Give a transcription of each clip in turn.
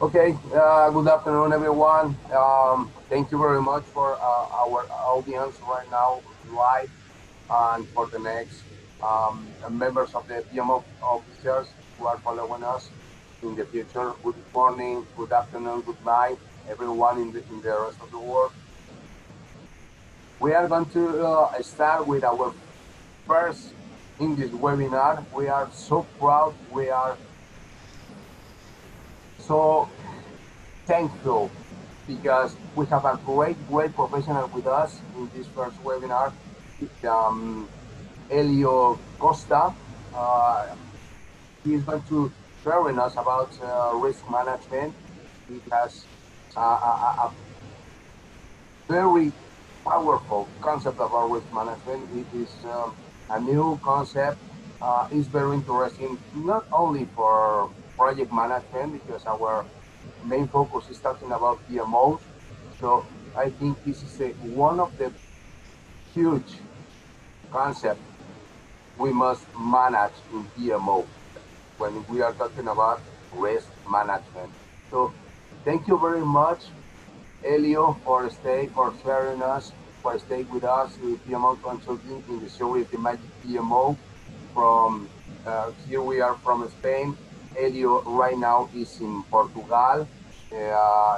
Okay, good afternoon, everyone. Thank you very much for our audience right now live and for the next members of the PMO officers who are following us in the future. Good morning, good afternoon, good night, everyone in the rest of the world. We are going to start with our first English webinar. We are so proud. We are so thankful because we have a great professional with us in this first webinar, um, Elio Costa. Uh, he is going to share with us about risk management. He has a very powerful concept about risk management. It is a new concept. It's very interesting, not only for project management, because our main focus is talking about PMOs. So I think this is one of the huge concepts we must manage in PMO when we are talking about risk management. So thank you very much, Elio, for sharing us, for staying with us with PMO Consulting in the series The Magic PMO. From here we are from Spain. Elio right now is in Portugal.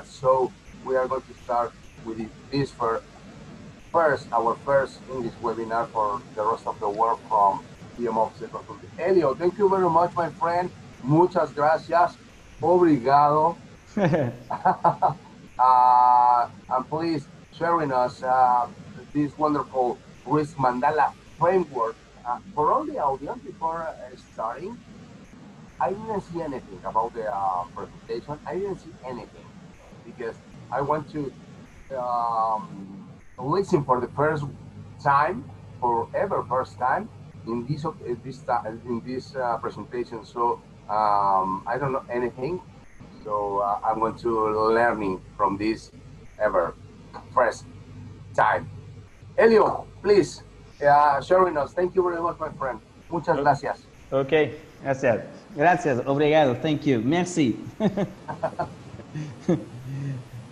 So we are going to start with this our first English webinar for the rest of the world from PMO Consulting. Elio, thank you very much, my friend. Muchas gracias. Obrigado. And please sharing us this wonderful Risk Mandala framework. For all the audience, before starting, I didn't see anything about the presentation. I didn't see anything because I want to listen for the first time, for ever first time in this presentation. So I don't know anything. So I'm going to learning from this ever first time. Elio, please sharing us. Thank you very much, my friend. Muchas gracias. Okay, gracias. Gracias, obrigado, thank you, merci.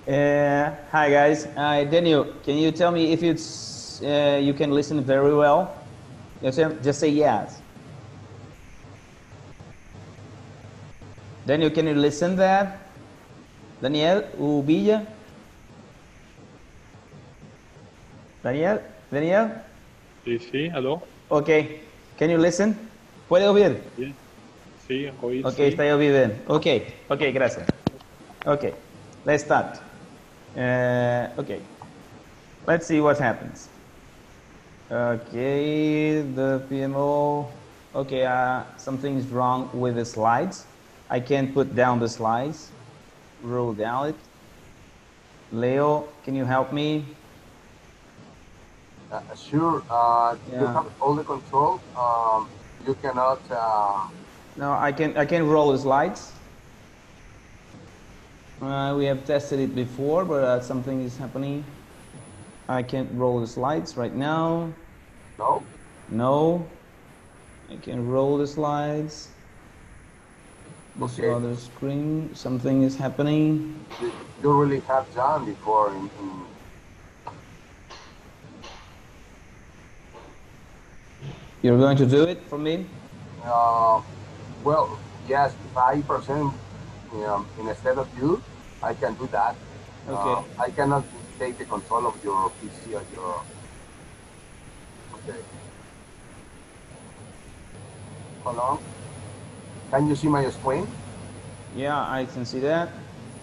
Hi guys, Daniel, can you tell me if it's you can listen very well? Just say yes. Daniel, can you listen that? Daniel Ubilla? Daniel? Sí, aló. Okay, can you listen? ¿Puede oír? Sí, oír, Okay, sí. está bien. Okay, gracias. Okay, let's start. Okay, let's see what happens. Okay, the PMO. Okay, something's wrong with the slides. I can't put down the slides. Roll down it. Leo, can you help me? Sure. You have all the control. You cannot. No, I can roll the slides. We have tested it before, but something is happening. I can't roll the slides right now. No. No. I can roll the slides. This other screen, something is happening. You really have done before in You're going to do it for me? Well, yes, if I present instead of you, I can do that. Okay. I cannot take the control of your PC or your. Okay. Hold on. Can you see my screen? Yeah, I can see that.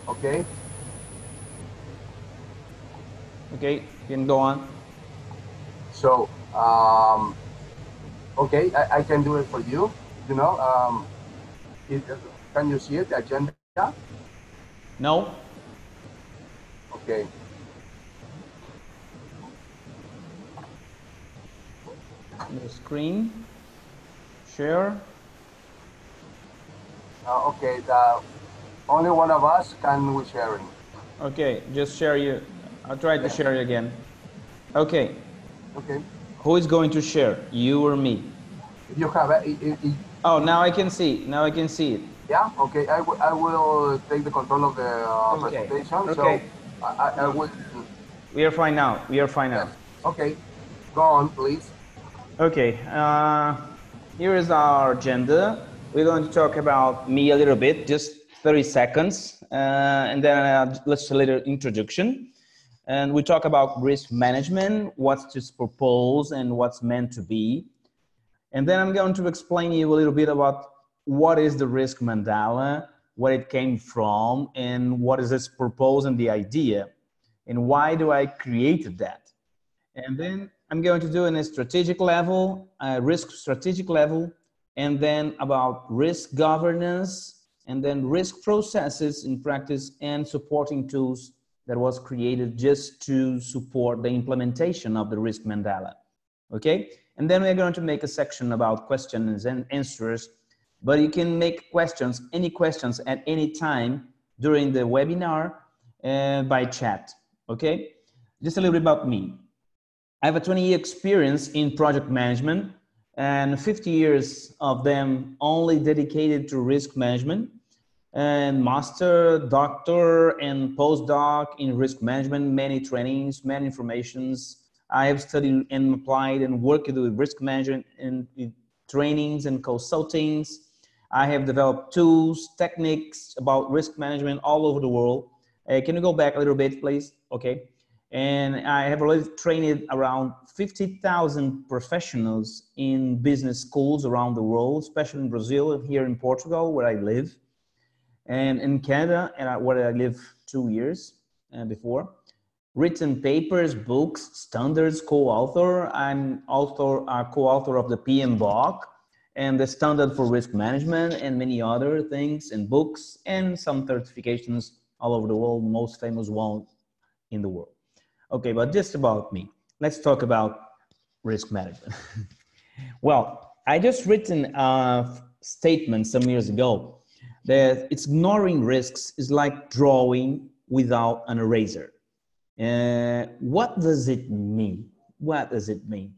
Okay. Okay, you can go on. So, okay, I can do it for you. You know, can you see it, the agenda? No. Okay. The screen. Share. Okay, only one of us can we sharing. Okay, just share you. I'll try to share you again. Okay. Okay. Who is going to share? You or me? You have Oh, now I can see. Now I can see it. Yeah. Okay. I will take the control of the Okay. presentation. Okay. So I No, will. we are fine now. We are fine now. Yes. Okay. Go on, please. Okay. Here is our agenda. We're going to talk about me a little bit, just 30 seconds, and then let's do a little introduction. And we talk about risk management, what's just proposed and what's meant to be. And then I'm going to explain you a little bit about what is the Risk Mandala, where it came from, and what is its purpose and the idea, and why do I created that. And then I'm going to do in a strategic level, risk strategic level, and then about risk governance, and then risk processes in practice and supporting tools that was created just to support the implementation of the Risk Mandala. Okay? And then we're going to make a section about questions and answers, but you can make questions, any questions at any time during the webinar by chat. Okay? Just a little bit about me. I have a 20-year experience in project management and 50 years of them only dedicated to risk management, and master, doctor, and postdoc in risk management, many trainings, many informations. I have studied and applied and worked with risk management in trainings and consultings. I have developed tools, techniques about risk management all over the world. Can you go back a little bit, please? Okay. And I have already trained around 50,000 professionals in business schools around the world, especially in Brazil and here in Portugal, where I live, and in Canada, where I lived 2 years before. Written papers, books, standards, co-author. I'm also a co-author of the PMO and the Standard for Risk Management and many other things and books and some certifications all over the world, most famous one in the world. Okay, but just about me. Let's talk about risk management. Well, I just written a statement some years ago that it's ignoring risks is like drawing without an eraser. What does it mean? What does it mean?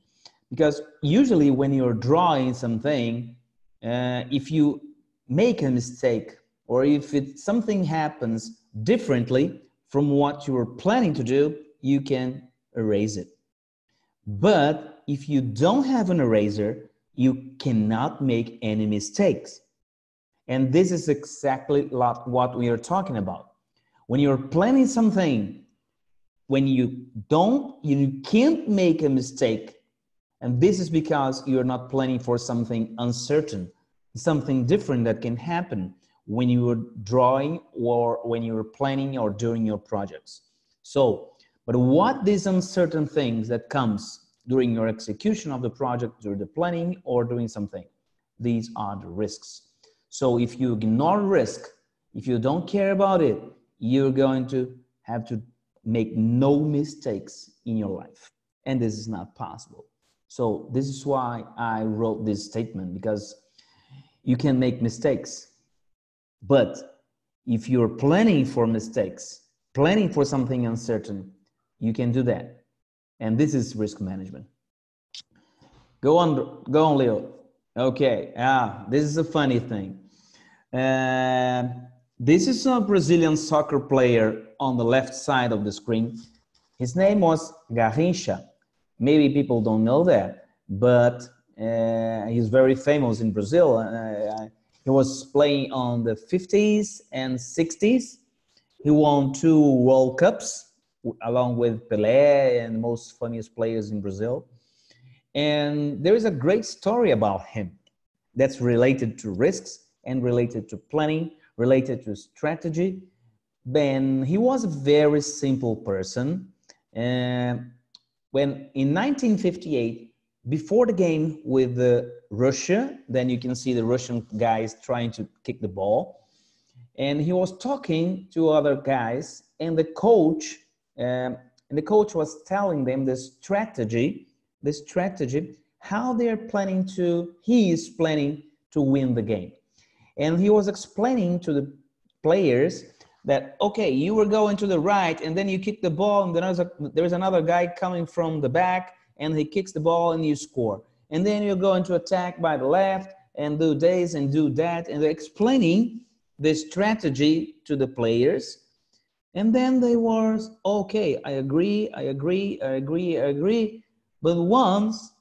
Because usually when you're drawing something, if you make a mistake or if something happens differently from what you were planning to do, you can erase it. But if you don't have an eraser, you cannot make any mistakes. And this is exactly what we are talking about. When you're planning something, when you can't make a mistake. And this is because you're not planning for something uncertain, something different that can happen when you are drawing or when you're planning or doing your projects. So, but what these uncertain things that comes during your execution of the project, during the planning or doing something, these are the risks. So if you ignore risk, if you don't care about it, you're going to have to make no mistakes in your life. And this is not possible. So this is why I wrote this statement, because you can make mistakes. But if you're planning for mistakes, planning for something uncertain, you can do that. And this is risk management. Go on, Leo. Okay, this is a funny thing. This is a Brazilian soccer player on the left side of the screen. His name was Garrincha. Maybe people don't know that, but he's very famous in Brazil. He was playing on the 50s and 60s. He won 2 World Cups along with Pelé and most famous players in Brazil. And there is a great story about him that's related to risks and related to planning, related to strategy. Then he was a very simple person. When in 1958, before the game with Russia, then you can see the Russian guys trying to kick the ball. And he was talking to other guys, and the coach was telling them the strategy, how he is planning to win the game. And he was explaining to the players that, okay, you were going to the right and then you kick the ball and then there's another guy coming from the back and he kicks the ball and you score. And then you're going to attack by the left and do this and do that, and they're explaining the strategy to the players. And then they were, okay, I agree. But once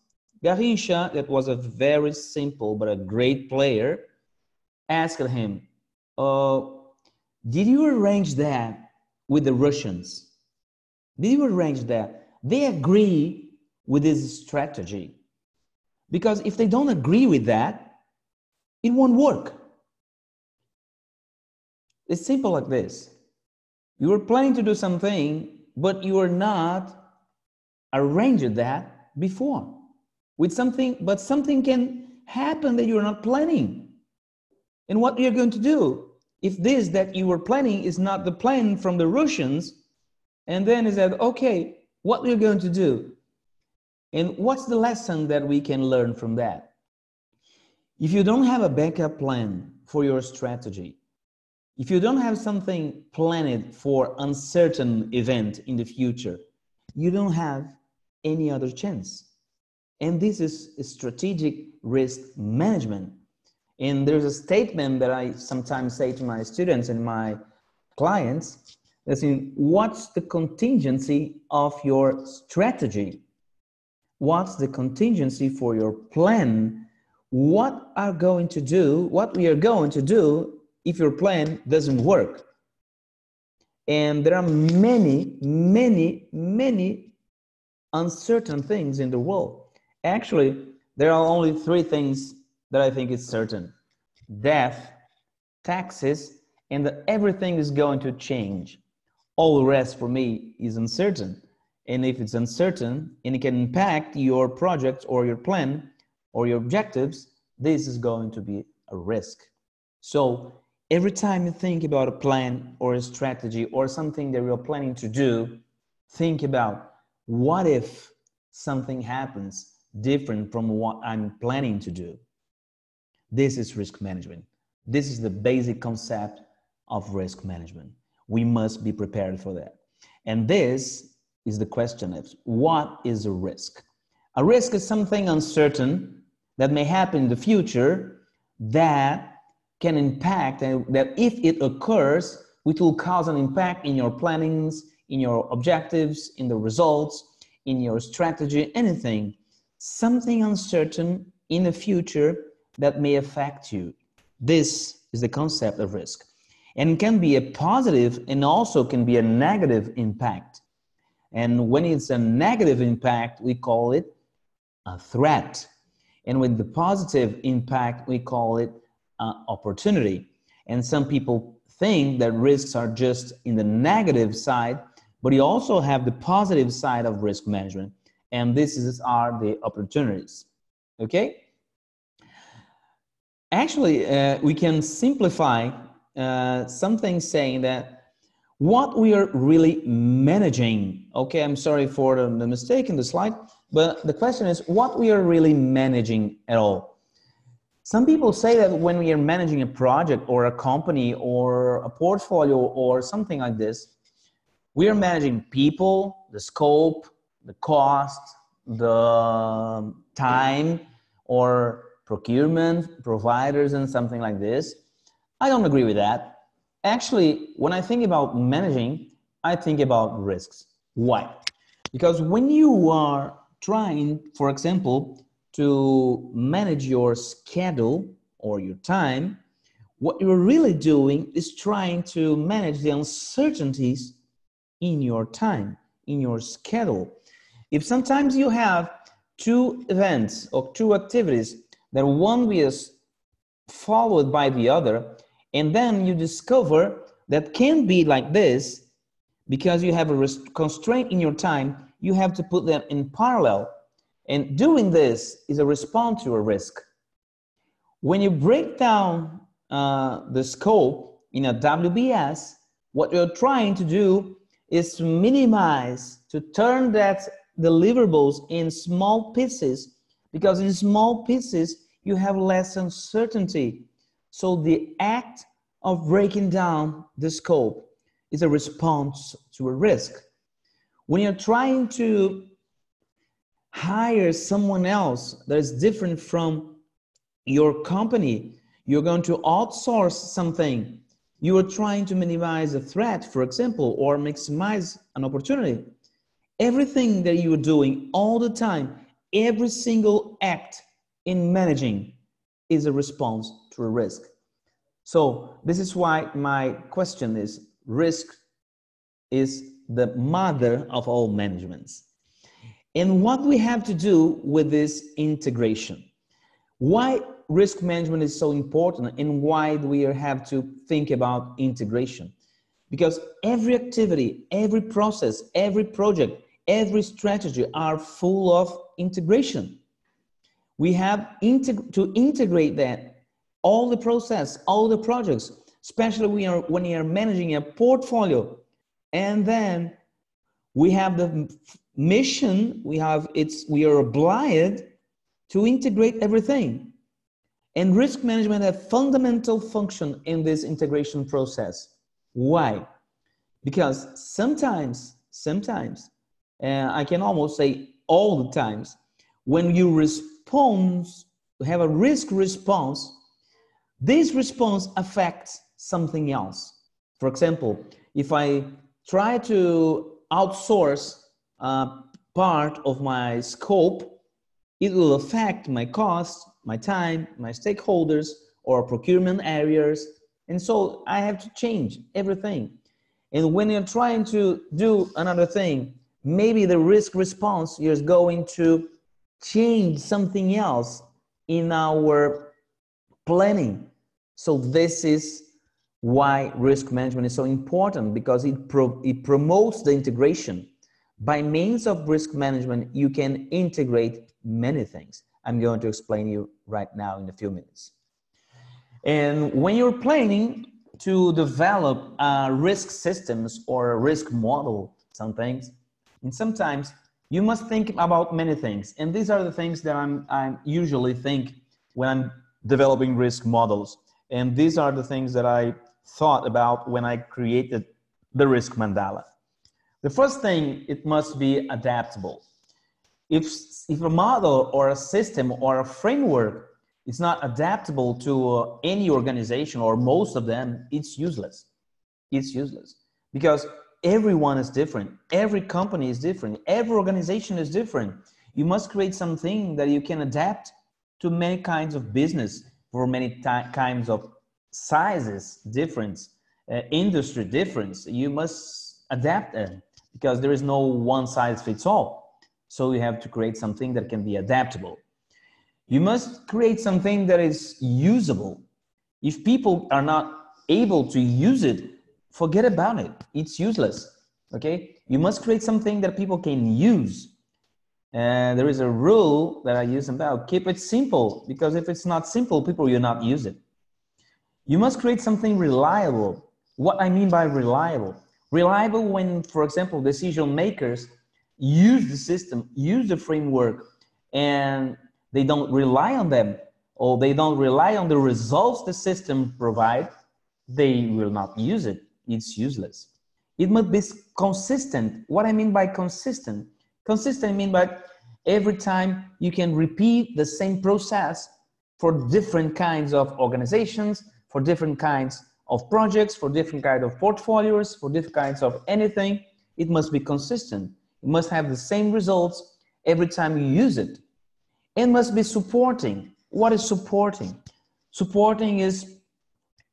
Garrincha, that was a very simple but a great player, asked him, did you arrange that with the Russians? Did you arrange that? They agree with this strategy. Because if they don't agree with that, it won't work. It's simple like this. You were planning to do something, but you are not arranged that before. With something, but something can happen that you're not planning. And what you're going to do, if this that you were planning is not the plan from the Russians, and then is that, okay, what we're going to do? And what's the lesson that we can learn from that? If you don't have a backup plan for your strategy, if you don't have something planned for uncertain event in the future, you don't have any other chance. And this is strategic risk management. And there's a statement that I sometimes say to my students and my clients, that's in, what's the contingency of your strategy? What's the contingency for your plan? What we are going to do if your plan doesn't work? And there are many uncertain things in the world. Actually, there are only three things that I think is certain: death, taxes, and that everything is going to change. All the rest for me is uncertain. And if it's uncertain and it can impact your project or your plan or your objectives, this is going to be a risk. So every time you think about a plan or a strategy or something that you're planning to do, think about, what if something happens different from what I'm planning to do? This is risk management. This is the basic concept of risk management. We must be prepared for that. And this is the question of, what is a risk? A risk is something uncertain that may happen in the future that can impact, and that if it occurs, it will cause an impact in your plannings, in your objectives, in the results, in your strategy, anything. Something uncertain in the future that may affect you. This is the concept of risk. And it can be a positive and also can be a negative impact. And when it's a negative impact, we call it a threat. And with the positive impact, we call it opportunity. And some people think that risks are just in the negative side, but you also have the positive side of risk management. And are the opportunities, okay? Actually, we can simplify something saying that what we are really managing, okay, I'm sorry for the mistake in the slide, but the question is what we are really managing at all. Some people say that when we are managing a project or a company or a portfolio or something like this, we are managing people, the scope, the cost, the time, or procurement, providers, and something like this. I don't agree with that. Actually, when I think about managing, I think about risks. Why? Because when you are trying, for example, to manage your schedule or your time, what you're really doing is trying to manage the uncertainties in your time, in your schedule. If sometimes you have two events or two activities that one is followed by the other, and then you discover that can't be like this because you have a constraint in your time, you have to put them in parallel. And doing this is a response to a risk. When you break down the scope in a WBS, what you're trying to do is to minimize, to turn that deliverables in small pieces, because in small pieces you have less uncertainty. So the act of breaking down the scope is a response to a risk. When you're trying to hire someone else that is different from your company, you're going to outsource something, you are trying to minimize a threat, for example, or maximize an opportunity. Everything that you're doing all the time, every single act in managing is a response to a risk. So this is why my question is, risk is the mother of all managements. And what we have to do with this integration? Why risk management is so important and why do we have to think about integration? Because every activity, every process, every project, every strategy are full of integration. We have to integrate that, all the process, all the projects, especially when you are managing a portfolio. And then we have the mission, we are obliged to integrate everything. And risk management has a fundamental function in this integration process. Why? Because sometimes, I can almost say all the times, when you have a risk response, this response affects something else. For example, if I try to outsource part of my scope, it will affect my costs, my time, my stakeholders, or procurement areas. And so I have to change everything. And when you're trying to do another thing, maybe the risk response is going to change something else in our planning. So this is why risk management is so important, because it promotes the integration. By means of risk management, you can integrate many things. I'm going to explain you right now in a few minutes. And when you're planning to develop risk systems or a risk model, sometimes you must think about many things. And these are the things that I usually think when I'm developing risk models. And these are the things that I thought about when I created the Risk Mandala. The first thing, it must be adaptable. If a model or a system or a framework is not adaptable to any organization or most of them, it's useless. It's useless because everyone is different. Every company is different. Every organization is different. You must create something that you can adapt to many kinds of business, for many kinds of sizes, difference, industry difference. You must adapt it because there is no one size fits all. So you have to create something that can be adaptable. You must create something that is usable. If people are not able to use it, forget about it. It's useless. Okay? You must create something that people can use. There is a rule that I use about keep it simple, because if it's not simple, people will not use it. You must create something reliable. What I mean by reliable? Reliable when, for example, decision makers use the system, use the framework, and they don't rely on them, or they don't rely on the results the system provides, they will not use it. It's useless. It must be consistent. What I mean by consistent? Consistent I mean by every time you can repeat the same process for different kinds of organizations, for different kinds of projects, for different kinds of portfolios, for different kinds of anything. It must be consistent. It must have the same results every time you use it. It must be supporting. What is supporting? Supporting is,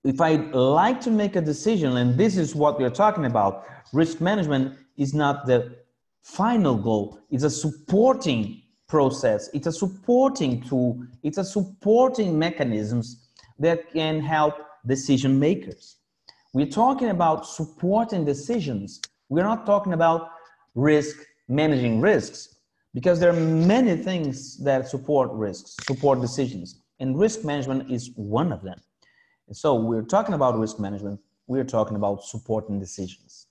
if I like to make a decision, and this is what we're talking about, risk management is not the final goal. It's a supporting process. It's a supporting tool. It's a supporting mechanisms that can help decision makers. We're talking about supporting decisions. We're not talking about managing risks, because there are many things that support risks, support decisions, and risk management is one of them. And so we're talking about risk management. We're talking about supporting decisions.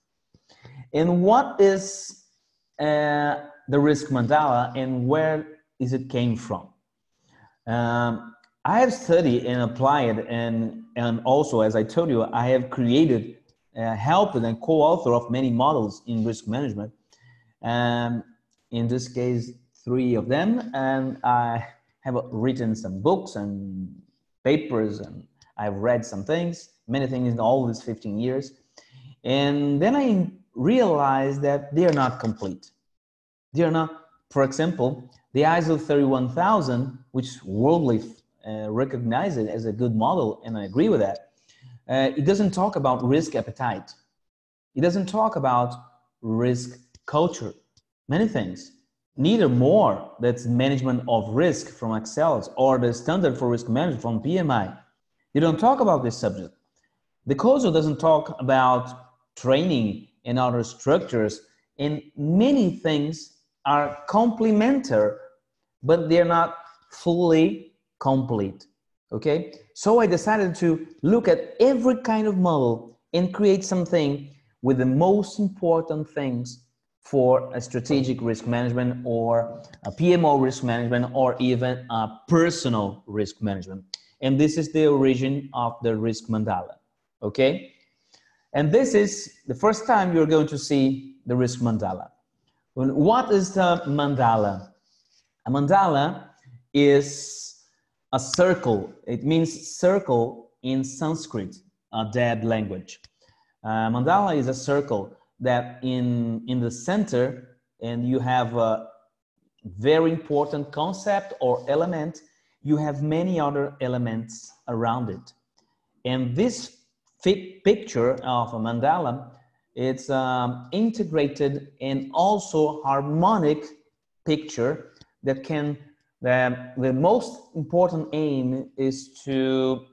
And what is the Risk Mandala, and where is it came from? I have studied and applied, and also, as I told you, I have created, helped and co-author of many models in risk management. In this case, 3 of them, and have written some books and papers, and I've read some things, many things in all these 15 years. And then I realized that they are not complete. They are not, for example, the ISO 31000, which worldly recognize it as a good model, and I agree with that. It doesn't talk about risk appetite. It doesn't talk about risk culture, many things. Neither more, that's management of risk from Excel or the standard for risk management from PMI. You don't talk about this subject. The COSO doesn't talk about training and other structures, and many things are complementary, but they're not fully complete, okay? So I decided to look at every kind of model and create something with the most important things for a strategic risk management or a PMO risk management or even a personal risk management. And this is the origin of the Risk Mandala, okay? And this is the first time you're going to see the Risk Mandala. What is the mandala? A mandala is a circle. It means circle in Sanskrit, a dead language. Mandala is a circle that in the center, and you have a very important concept or element, you have many other elements around it. And this picture of a mandala, it's integrated and also harmonic picture that can, the most important aim is to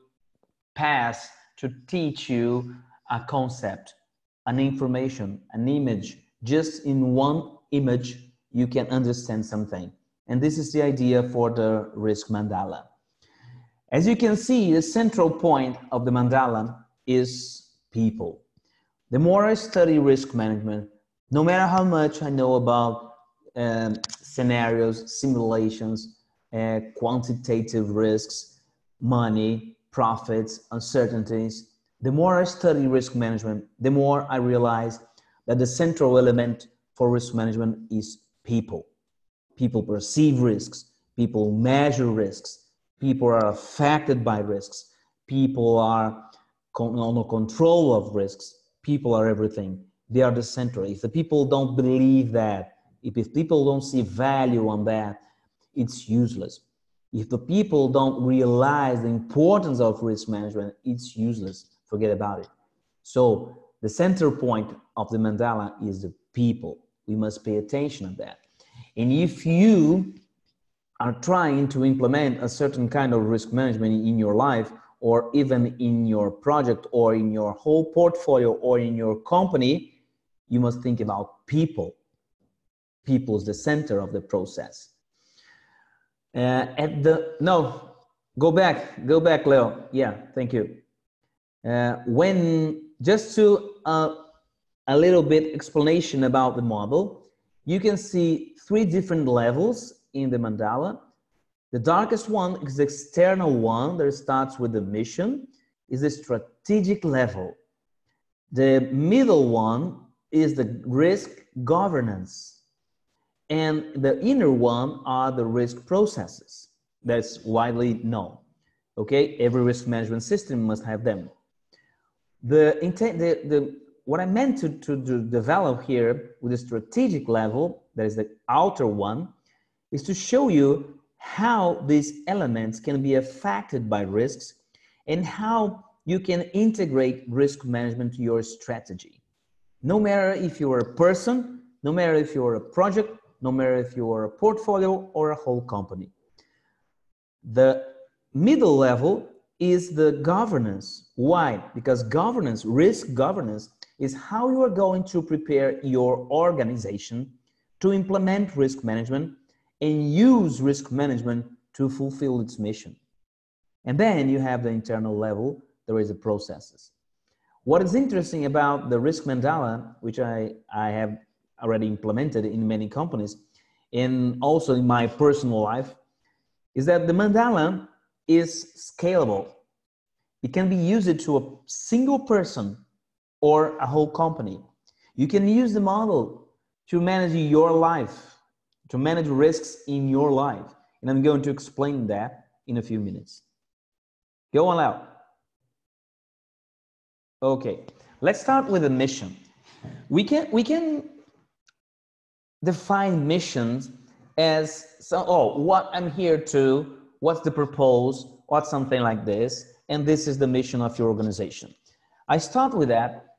pass, to teach you a concept, an information, an image. Just in one image, you can understand something. And this is the idea for the Risk Mandala. As you can see, the central point of the mandala is people. The more I study risk management, no matter how much I know about scenarios, simulations, quantitative risks, money, profits, uncertainties, the more I study risk management, the more I realize that the central element for risk management is people. People perceive risks, people measure risks, people are affected by risks, people are under control of risks, people are everything. They are the center. If the people don't believe that, if people don't see value on that, it's useless. If the people don't realize the importance of risk management, it's useless. Forget about it. So the center point of the mandala is the people. We must pay attention to that. And if you are trying to implement a certain kind of risk management in your life, or even in your project, or in your whole portfolio, or in your company, you must think about people. People is the center of the process. Go back, Leo. Yeah, thank you. Just to a little bit explanation about the model, you can see 3 different levels in the mandala. The darkest one is the external one that starts with the mission, is the strategic level. The middle one is the risk governance. And the inner one are the risk processes. That's widely known. Okay, every risk management system must have them. What I meant to develop here with the strategic level, that is the outer one, is to show you how these elements can be affected by risks and how you can integrate risk management to your strategy. No matter if you're a person, no matter if you're a project, no matter if you're a portfolio or a whole company. The middle level is the governance. Why? Because governance, risk governance, is how you are going to prepare your organization to implement risk management and use risk management to fulfill its mission. And then you have the internal level, there is the processes. What is interesting about the Risk Mandala, which I have already implemented in many companies and also in my personal life, is that the mandala is scalable. It can be used to a single person or a whole company. You can use the model to manage your life, to manage risks in your life. and I'm going to explain that in a few minutes. Go on out. Okay, let's start with the mission. We can define missions as what I'm here to, what's the purpose, what's something like this, and this is the mission of your organization. I start with that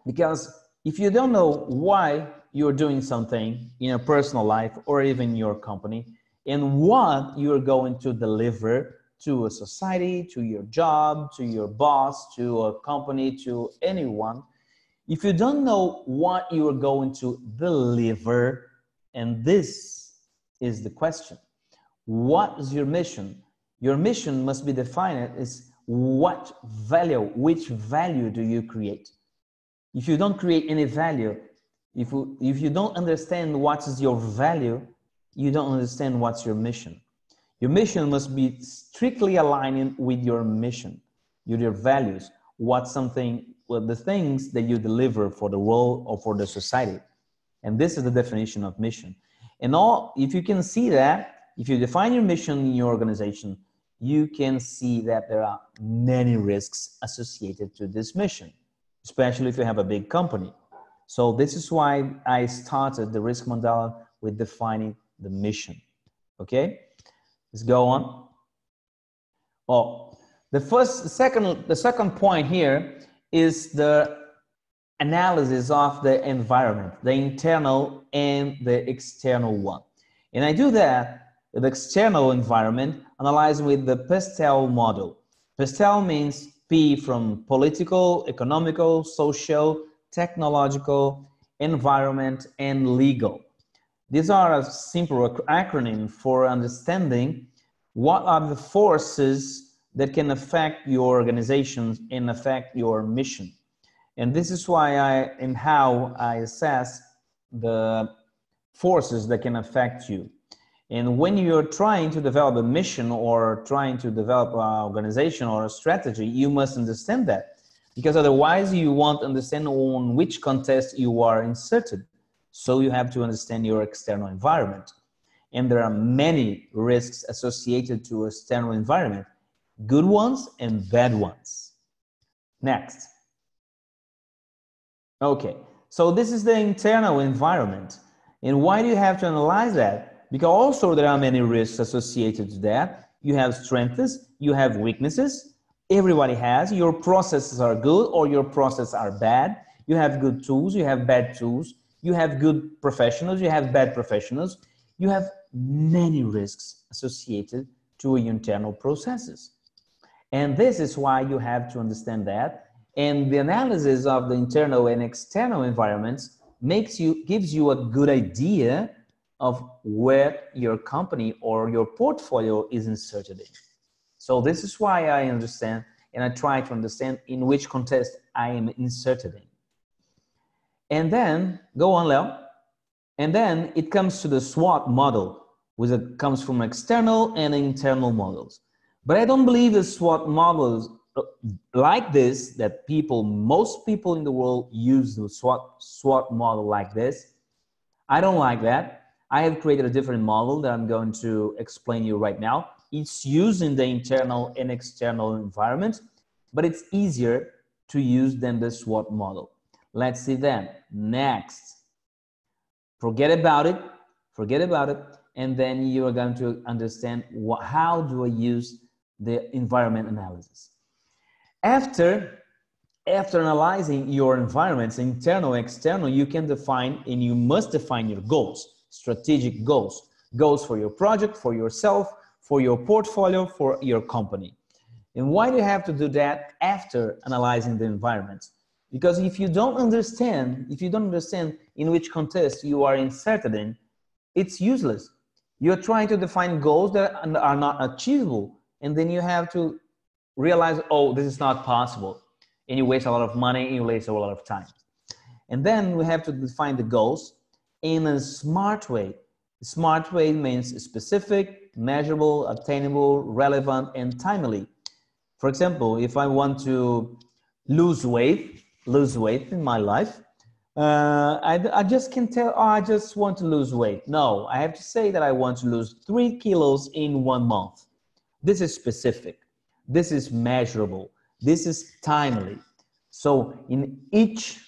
because if you don't know why you're doing something in your personal life or even your company and what you're going to deliver to a society, to your job, to your boss, to a company, to anyone, if you don't know what you are going to deliver, and this is the question, what is your mission? Your mission must be defined as what value, which value do you create? If you don't create any value, if you don't understand what is your value, you don't understand what's your mission. Your mission must be strictly aligned with your mission, with your values, the things that you deliver for the world or for the society. And this is the definition of mission. And if you can see that, if you define your mission in your organization, you can see that there are many risks associated to this mission, especially if you have a big company. So this is why I started the Risk Mandala with defining the mission. Okay, let's go on. The second point here is the analysis of the environment, the internal and the external one. And I do that, the external environment, analyzing with the PESTEL model. PESTEL means P from political, economical, social, technological, environment, and legal. These are a simple acronym for understanding what are the forces that can affect your organizations and affect your mission. And this is why how I assess the forces that can affect you. And when you're trying to develop a mission or trying to develop an organization or a strategy, you must understand that, because otherwise you won't understand on which context you are inserted. So you have to understand your external environment. And there are many risks associated to external environment, good ones and bad ones. Next. Okay, so this is the internal environment. And why do you have to analyze that? Because also there are many risks associated to that. You have strengths, you have weaknesses. Everybody has. Your processes are good or your processes are bad. You have good tools, you have bad tools. You have good professionals, you have bad professionals. You have many risks associated to your internal processes. And this is why you have to understand that. And the analysis of the internal and external environments gives you a good idea of where your company or your portfolio is inserted in. So this is why I understand and I try to understand in which context I am inserted in. And then, go on, Leo. And then it comes to the SWOT model, which comes from external and internal models. But I don't believe the SWOT models like this, that most people in the world use the SWOT model like this. I don't like that. I have created a different model that I'm going to explain to you right now. It's used in the internal and external environment, but it's easier to use than the SWOT model. Let's see then. Next. Forget about it, and then you are going to understand how do I use the environment analysis. After analyzing your environments, internal, external, you can define and you must define your goals, strategic goals, goals for your project, for yourself, for your portfolio, for your company. And why do you have to do that after analyzing the environment? Because if you don't understand in which context you are inserted in, it's useless. You're trying to define goals that are not achievable, and then you have to realize, oh, this is not possible. And you waste a lot of money, and you waste a lot of time. And then we have to define the goals in a smart way. A smart way means specific, measurable, attainable, relevant, and timely. For example, if I want to lose weight in my life, I just can tell, oh, I just want to lose weight. No, I have to say that I want to lose 3 kilos in 1 month. This is specific. This is measurable. This is timely. So in each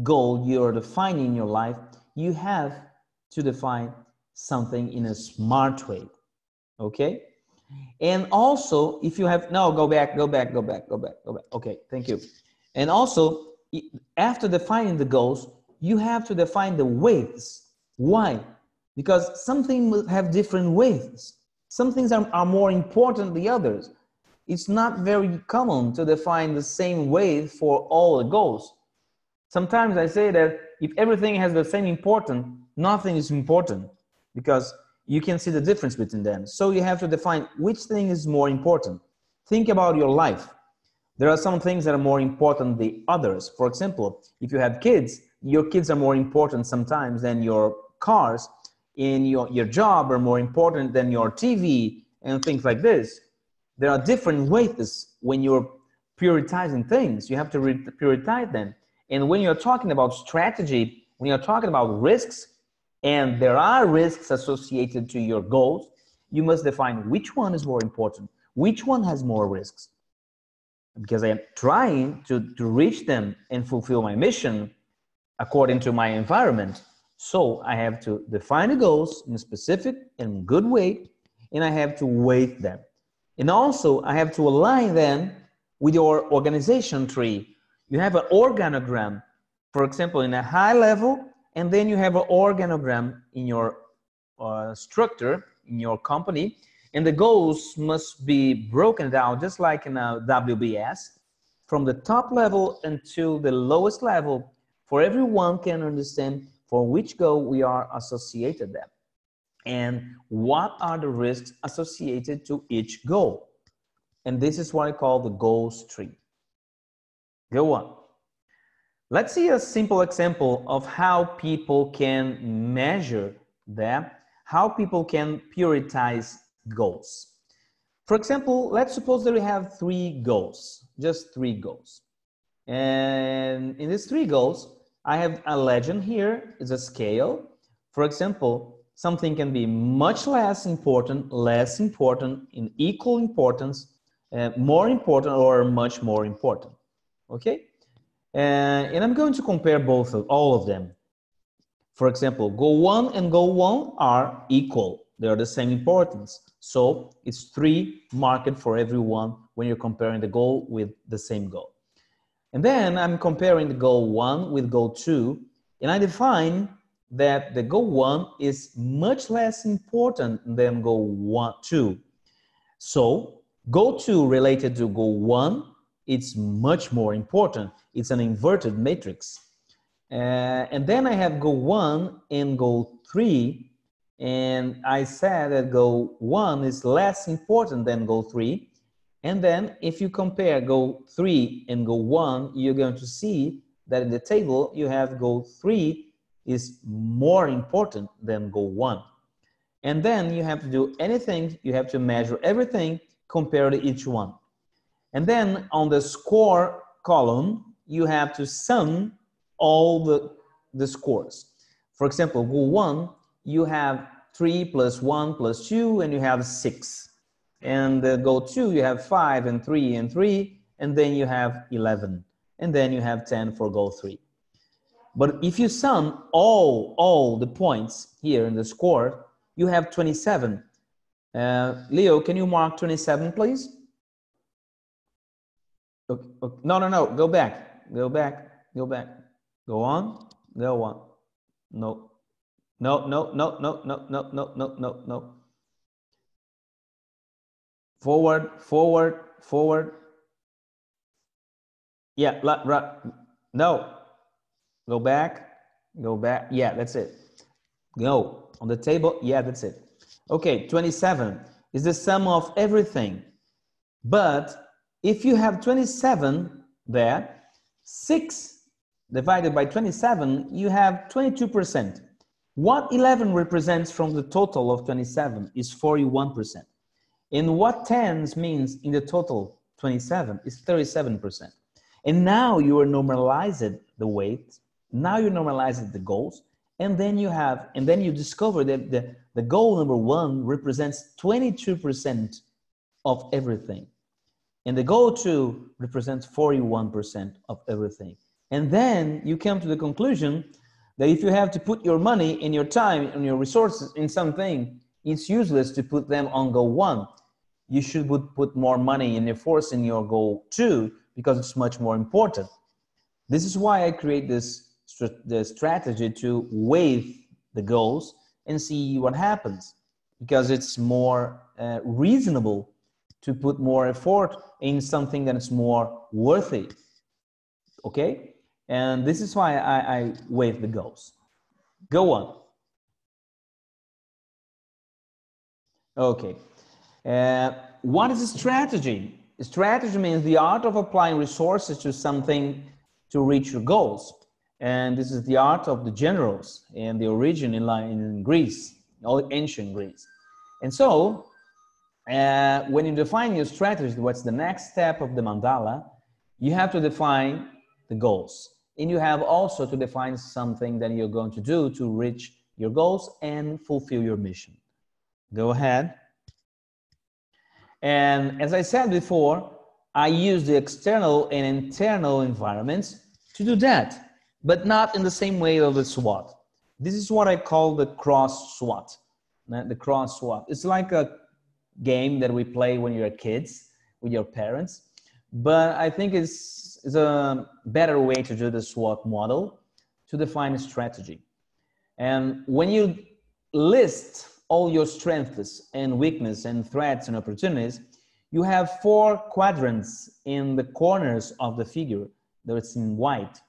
goal you're defining in your life, you have to define something in a smart way. Okay? And also, if you have, no, go back. Okay, thank you. And also, after defining the goals, you have to define the weights. Why? Because some things have different weights. Some things are more important than the others. It's not very common to define the same weight for all the goals. Sometimes I say that if everything has the same importance, nothing is important, because you can see the difference between them. So you have to define which thing is more important. Think about your life. There are some things that are more important than others. For example, if you have kids, your kids are more important sometimes than your cars. In your job are more important than your TV and things like this. There are different weights when you're prioritizing things. You have to prioritize them. And when you're talking about strategy, when you're talking about risks, and there are risks associated to your goals, you must define which one is more important, which one has more risks. Because I am trying to reach them and fulfill my mission according to my environment. So I have to define the goals in a specific and good way, and I have to weight them. And also I have to align them with your organization tree. You have an organogram, for example, in a high level, and then you have an organogram in your structure, in your company, and the goals must be broken down just like in a WBS, from the top level until the lowest level, for everyone can understand for which goal we are associated them, and what are the risks associated to each goal. And this is what I call the goals tree. Go on. Let's see a simple example of how people can measure that, how people can prioritize goals. For example, let's suppose that we have 3 goals, just 3 goals. And in these 3 goals, I have a legend here, it's a scale. For example, something can be much less important, in equal importance, more important, or much more important. Okay? And I'm going to compare all of them. For example, goal 1 and goal 1 are equal. They are the same importance. So it's 3 marked for everyone when you're comparing the goal with the same goal. And then I'm comparing the goal 1 with goal 2, and I define that the goal 1 is much less important than goal 2. So goal 2 related to goal 1, it's much more important. It's an inverted matrix. And then I have goal 1 and goal 3, and I said that goal 1 is less important than goal 3. And then if you compare goal 3 and goal 1, you're going to see that in the table you have goal 3 is more important than goal 1. And then you have to do anything, you have to measure everything, compare to each one. And then on the score column, you have to sum all the scores. For example, goal 1, you have 3 plus 1 plus 2, and you have 6. And goal 2, you have 5 and 3 and 3, and then you have 11. And then you have 10 for goal 3. But if you sum all the points here in the score, you have 27. Leo, can you mark 27, please? Okay. No, go back. Go on. No. Forward. Yeah, no. Go back. Yeah, that's it. Go on the table. Yeah, that's it. Okay, 27 is the sum of everything. But if you have 27 there, 6 divided by 27, you have 22%. What 11 represents from the total of 27 is 41%. And what 10 means in the total 27 is 37%. And now you are normalized the weight, Now you normalize the goals, and then you discover that the goal number 1 represents 22% of everything. And the goal 2 represents 41% of everything. And then you come to the conclusion that if you have to put your money and your time and your resources in something, it's useless to put them on goal 1. You should put more money and efforts in your goal 2 because it's much more important. This is why I create the strategy to weigh the goals and see what happens, because it's more reasonable to put more effort in something that is more worthy. Okay? And this is why I weigh the goals. Go on. Okay. What is a strategy? A strategy means the art of applying resources to something to reach your goals. And this is the art of the generals and the origin in Greece, ancient Greece. And so, when you define your strategy, what's the next step of the mandala, you have to define the goals. And you have also to define something that you're going to do to reach your goals and fulfill your mission. Go ahead. And as I said before, I use the external and internal environments to do that, but not in the same way of the SWOT. This is what I call the cross SWOT. The cross SWOT. It's like a game that we play when you're kids with your parents, but I think it's a better way to do the SWOT model to define a strategy. And when you list all your strengths and weaknesses and threats and opportunities, you have 4 quadrants in the corners of the figure that's in white.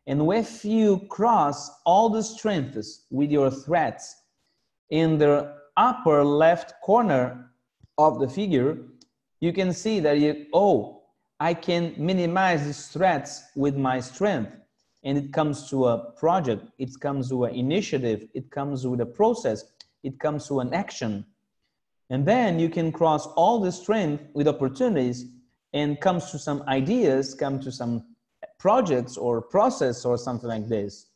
And if you cross all the strengths with your threats in the upper left corner of the figure, you can see that I can minimize these threats with my strength. And it comes to a project, it comes to an initiative, it comes with a process, it comes to an action. And then you can cross all the strength with opportunities and comes to some ideas, come to some projects or process or something like this.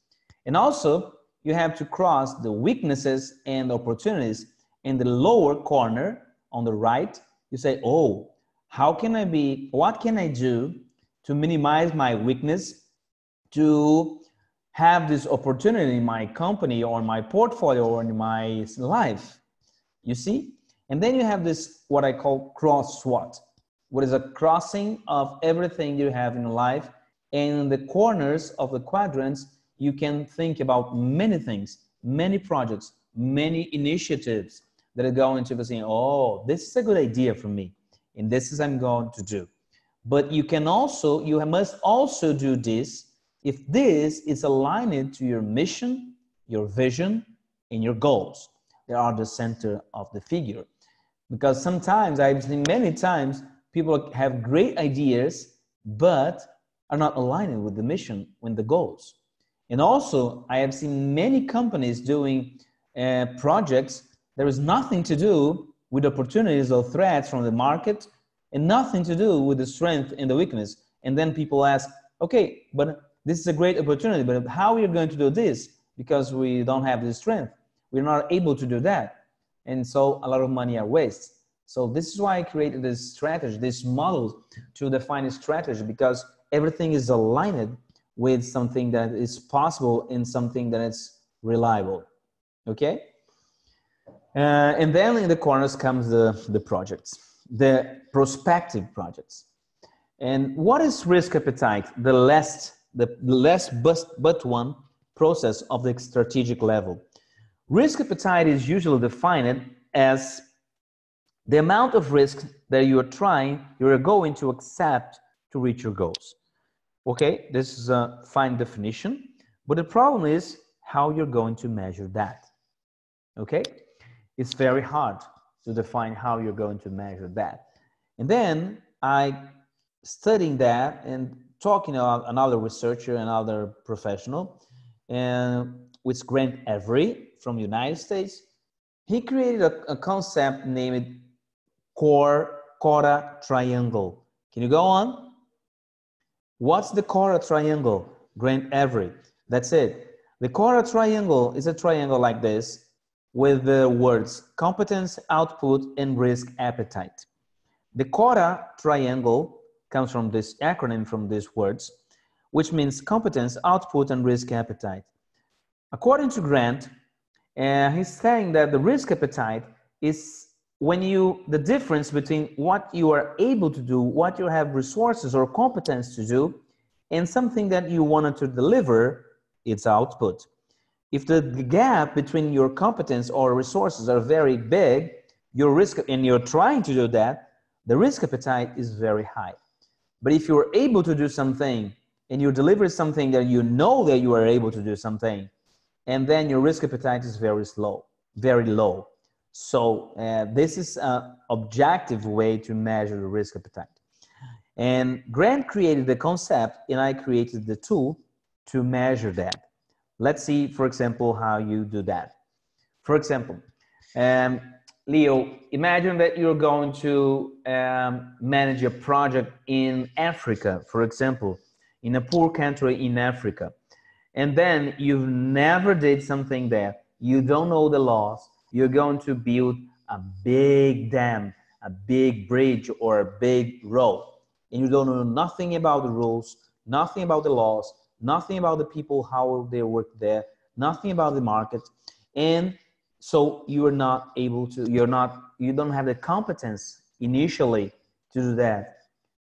And also you have to cross the weaknesses and opportunities in the lower corner on the right. You say, what can I do to minimize my weakness, to have this opportunity in my company or my portfolio or in my life? You see? And then you have this, what I call cross SWOT, what is a crossing of everything you have in life. And in the corners of the quadrants, you can think about many things, many projects, many initiatives that are going to be saying, this is a good idea for me, and this is I'm going to do. But you must also do this if this is aligned to your mission, your vision, and your goals. They are the center of the figure. Because sometimes, I've seen many times, people have great ideas, but are not aligned with the mission, with the goals. And also, I have seen many companies doing projects. There is nothing to do with opportunities or threats from the market, and nothing to do with the strength and the weakness. And then people ask, okay, but this is a great opportunity, but how are you going to do this? Because we don't have the strength. We're not able to do that. And so a lot of money are wasted. So this is why I created this strategy, this model to define a strategy, because everything is aligned with something that is possible and something that is reliable. Okay? And then in the corners comes the projects, the prospective projects. And what is risk appetite? The less but one process of the strategic level. Risk appetite is usually defined as the amount of risk that you are going to accept to reach your goals. Okay, this is a fine definition, but the problem is how you're going to measure that. Okay, it's very hard to define how you're going to measure that. And then I studying that and talking about another researcher, another professional, and with Grant Avery from the United States. He created a concept named Cora triangle. Can you go on? What's the Cora triangle? Grant Avery. That's it. The quota triangle is a triangle like this with the words competence, output, and risk appetite. The quota triangle comes from this acronym, from these words, which means competence, output, and risk appetite. According to Grant, he's saying that the risk appetite is the difference between what you are able to do, what you have resources or competence to do, and something that you wanted to deliver, its output. If the gap between your competence or resources are very big, your risk, and you're trying to do that, the risk appetite is very high. But if you're able to do something and you deliver something that you know that you are able to do something, and then your risk appetite is very low. So this is an objective way to measure the risk appetite. And Grant created the concept and I created the tool to measure that. Let's see, for example, how you do that. For example, Leo, imagine that you're going to manage a project in Africa, for example, in a poor country in Africa. And then you've never did something there. You don't know the laws. You're going to build a big dam, a big bridge, or a big road. And you don't know nothing about the rules, nothing about the laws, nothing about the people, how they work there, nothing about the market. And so you are not able to, you don't have the competence initially to do that.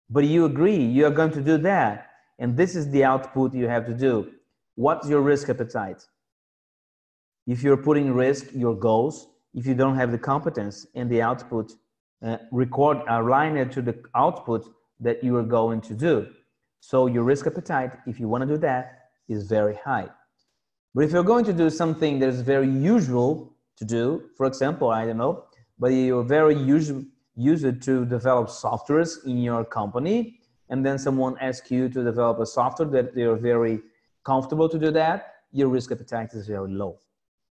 But you agree, you are going to do that. And this is the output you have to do. What's your risk appetite? If you're putting risk your goals, if you don't have the competence and the output, align it to the output that you are going to do. So your risk appetite, if you want to do that, is very high. But if you're going to do something that is very usual to do, for example, I don't know, but you're very used to develop softwares in your company, and then someone asks you to develop a software that they're very comfortable to do that, your risk appetite is very low.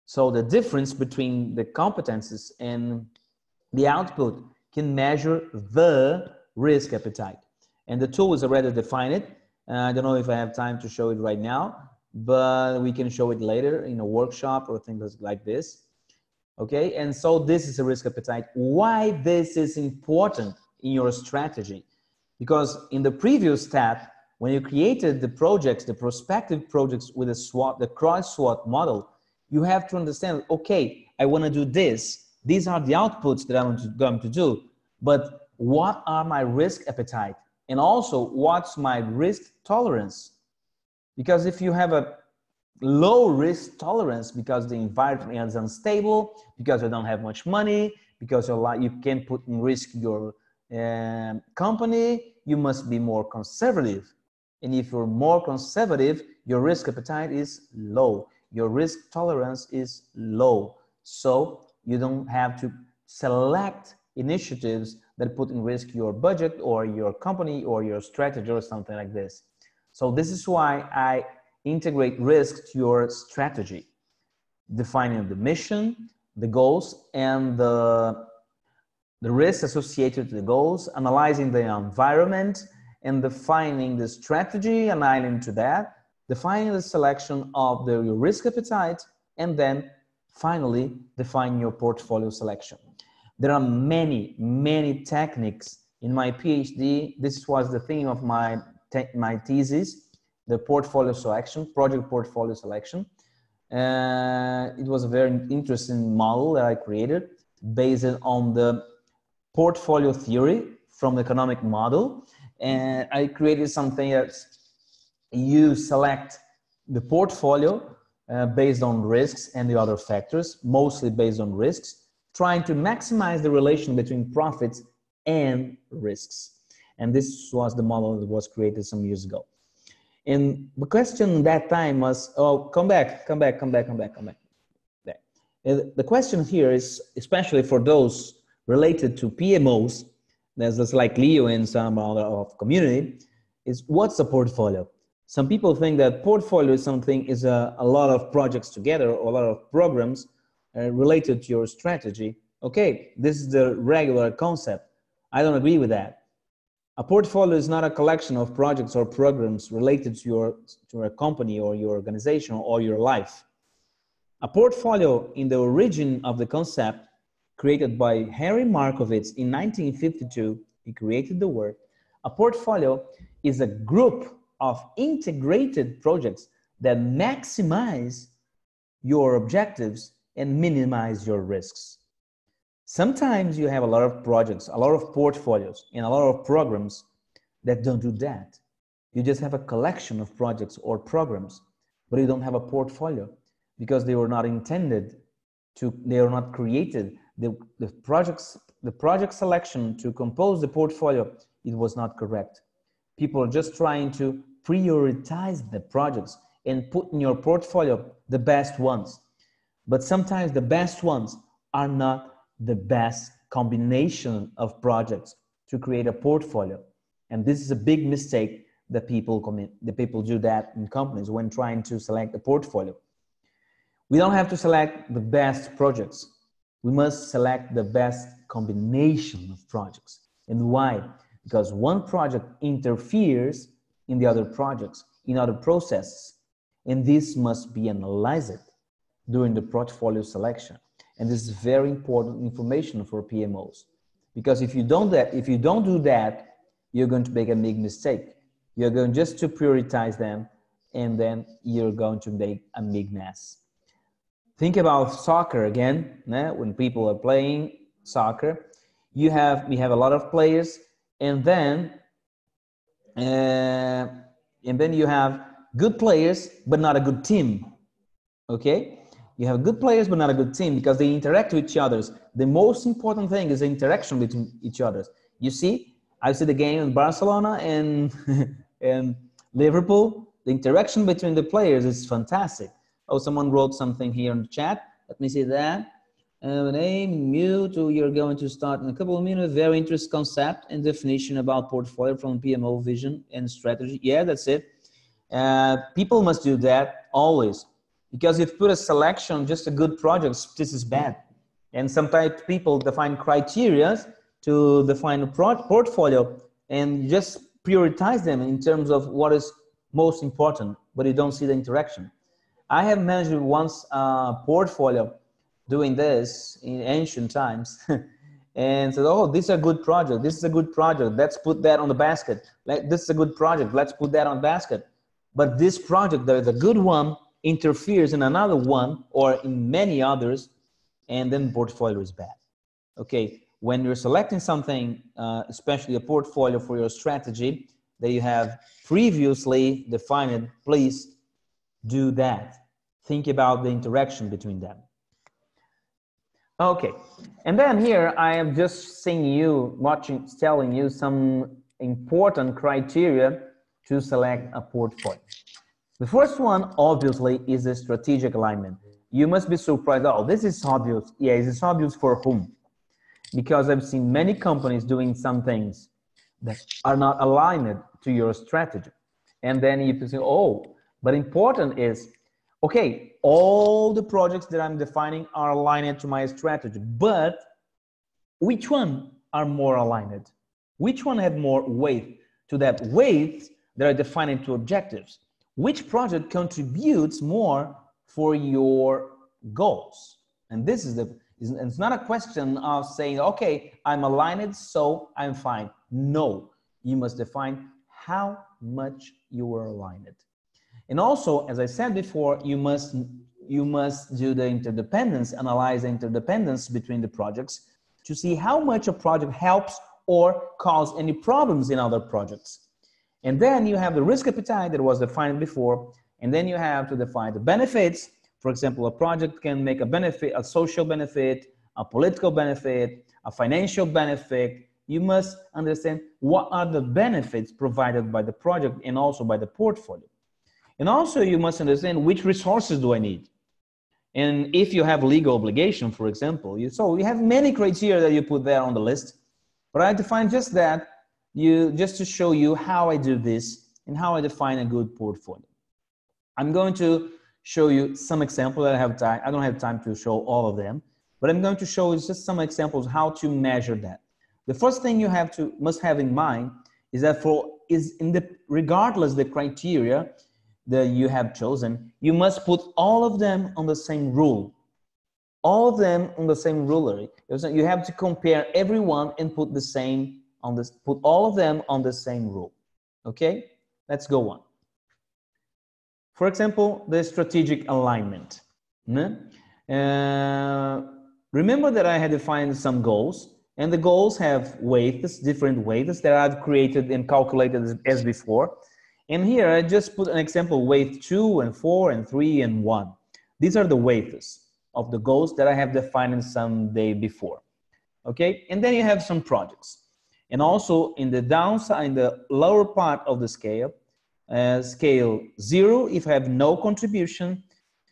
So the difference between the competences and the output can measure the risk appetite. And the tool is already defined. I don't know if I have time to show it right now, but we can show it later in a workshop or things like this. Okay, and so this is a risk appetite. Why this is important in your strategy? Because in the previous step, when you created the projects, the prospective projects with a SWOT, the cross-SWOT model, you have to understand, okay, I want to do this. These are the outputs that I'm going to do, but what are my risk appetite? And also, what's my risk tolerance? Because if you have a low risk tolerance because the environment is unstable, because you don't have much money, because you can put in risk your company, you must be more conservative. And if you're more conservative, your risk appetite is low. Your risk tolerance is low. So you don't have to select initiatives that put in risk your budget or your company or your strategy or something like this. So this is why I integrate risk to your strategy, defining the mission, the goals, and the risks associated to the goals, analyzing the environment, and defining the strategy, aligning to that, defining the selection of your risk appetite, and then finally define your portfolio selection. There are many, many techniques in my PhD. This was the theme of my thesis, the portfolio selection, project portfolio selection. It was a very interesting model that I created based on the portfolio theory from the economic model. And I created something that you select the portfolio based on risks and the other factors, mostly based on risks, trying to maximize the relation between profits and risks. And this was the model that was created some years ago. And the question that time was, oh, come back. The question here is, especially for those related to PMOs, that's like Leo and some other of community, is what's a portfolio? Some people think that portfolio is something, is a lot of projects together, or a lot of programs related to your strategy. Okay, this is the regular concept. I don't agree with that. A portfolio is not a collection of projects or programs related to your company or your organization or your life. A portfolio, in the origin of the concept created by Harry Markowitz in 1952, he created the word. A portfolio is a group of integrated projects that maximize your objectives and minimize your risks. Sometimes you have a lot of projects, a lot of portfolios, and a lot of programs that don't do that. You just have a collection of projects or programs, but you don't have a portfolio because they were not intended to, they are not created. The project selection to compose the portfolio, it was not correct. People are just trying to prioritize the projects and put in your portfolio the best ones. But sometimes the best ones are not the best combination of projects to create a portfolio. And this is a big mistake that people commit. The people do that in companies when trying to select a portfolio. We don't have to select the best projects. We must select the best combination of projects. And why? Because one project interferes in the other projects, in other processes. And this must be analyzed during the portfolio selection. And this is very important information for PMOs. Because if you don't do that, you're going to make a big mistake. You're going just to prioritize them, and then you're going to make a big mess. Think about soccer again. When people are playing soccer, we have a lot of players, and then you have good players, but not a good team. Okay? You have good players, but not a good team because they interact with each other. The most important thing is the interaction between each other. You see, I see the game in Barcelona and, and Liverpool. The interaction between the players is fantastic. Oh, someone wrote something here in the chat. Let me see that. Name, mute, you're going to start in a couple of minutes. Very interesting concept and definition about portfolio from PMO vision and strategy. Yeah, that's it. People must do that always. Because if you put a selection, just a good projects, this is bad. And sometimes people define criteria to define a portfolio and just prioritize them in terms of what is most important, but you don't see the interaction. I have managed once a portfolio doing this in ancient times and said, oh, this is a good project. This is a good project. Let's put that on the basket. This is a good project. Let's put that on the basket. But this project that is a good one interferes in another one or in many others, and then portfolio is bad. Okay, when you're selecting something, especially a portfolio for your strategy that you have previously defined, please do that. Think about the interaction between them. Okay, and then here I am just seeing you, telling you some important criteria to select a portfolio. The first one, obviously, is the strategic alignment. You must be surprised, oh, this is obvious. Yeah, is this obvious for whom? Because I've seen many companies doing some things that are not aligned to your strategy. And then you say, oh, but important is, okay, all the projects that I'm defining are aligned to my strategy, but which one are more aligned? Which one have more weight to that weight that are defining to objectives? Which project contributes more for your goals? And this is it's not a question of saying, okay, I'm aligned, so I'm fine. No, you must define how much you are aligned. And also, as I said before, you must do the interdependence, analyze the interdependence between the projects to see how much a project helps or cause any problems in other projects. And then you have the risk appetite that was defined before, and then you have to define the benefits. For example, a project can make a benefit, a social benefit, a political benefit, a financial benefit. You must understand what are the benefits provided by the project and also by the portfolio. And also you must understand which resources do I need. And if you have legal obligation, for example, so you have many criteria that you put there on the list, but I define just that, just to show you how I do this and how I define a good portfolio. I'm going to show you some examples that I have time. I don't have time to show all of them, but I'm going to show you just some examples how to measure that. The first thing you must have in mind is that regardless the criteria that you have chosen, you must put all of them on the same rule. All of them on the same ruler. You have to compare everyone and put the same on this, put all of them on the same rule. Okay, let's go on. For example, the strategic alignment. Remember that I had defined some goals, and the goals have weights, different weights that I've created and calculated as before. And here I just put an example, weight 2 and 4 and 3 and 1. These are the weights of the goals that I have defined some day before. Okay, and then you have some projects. And also in the downside, in the lower part of the scale, scale 0 if I have no contribution,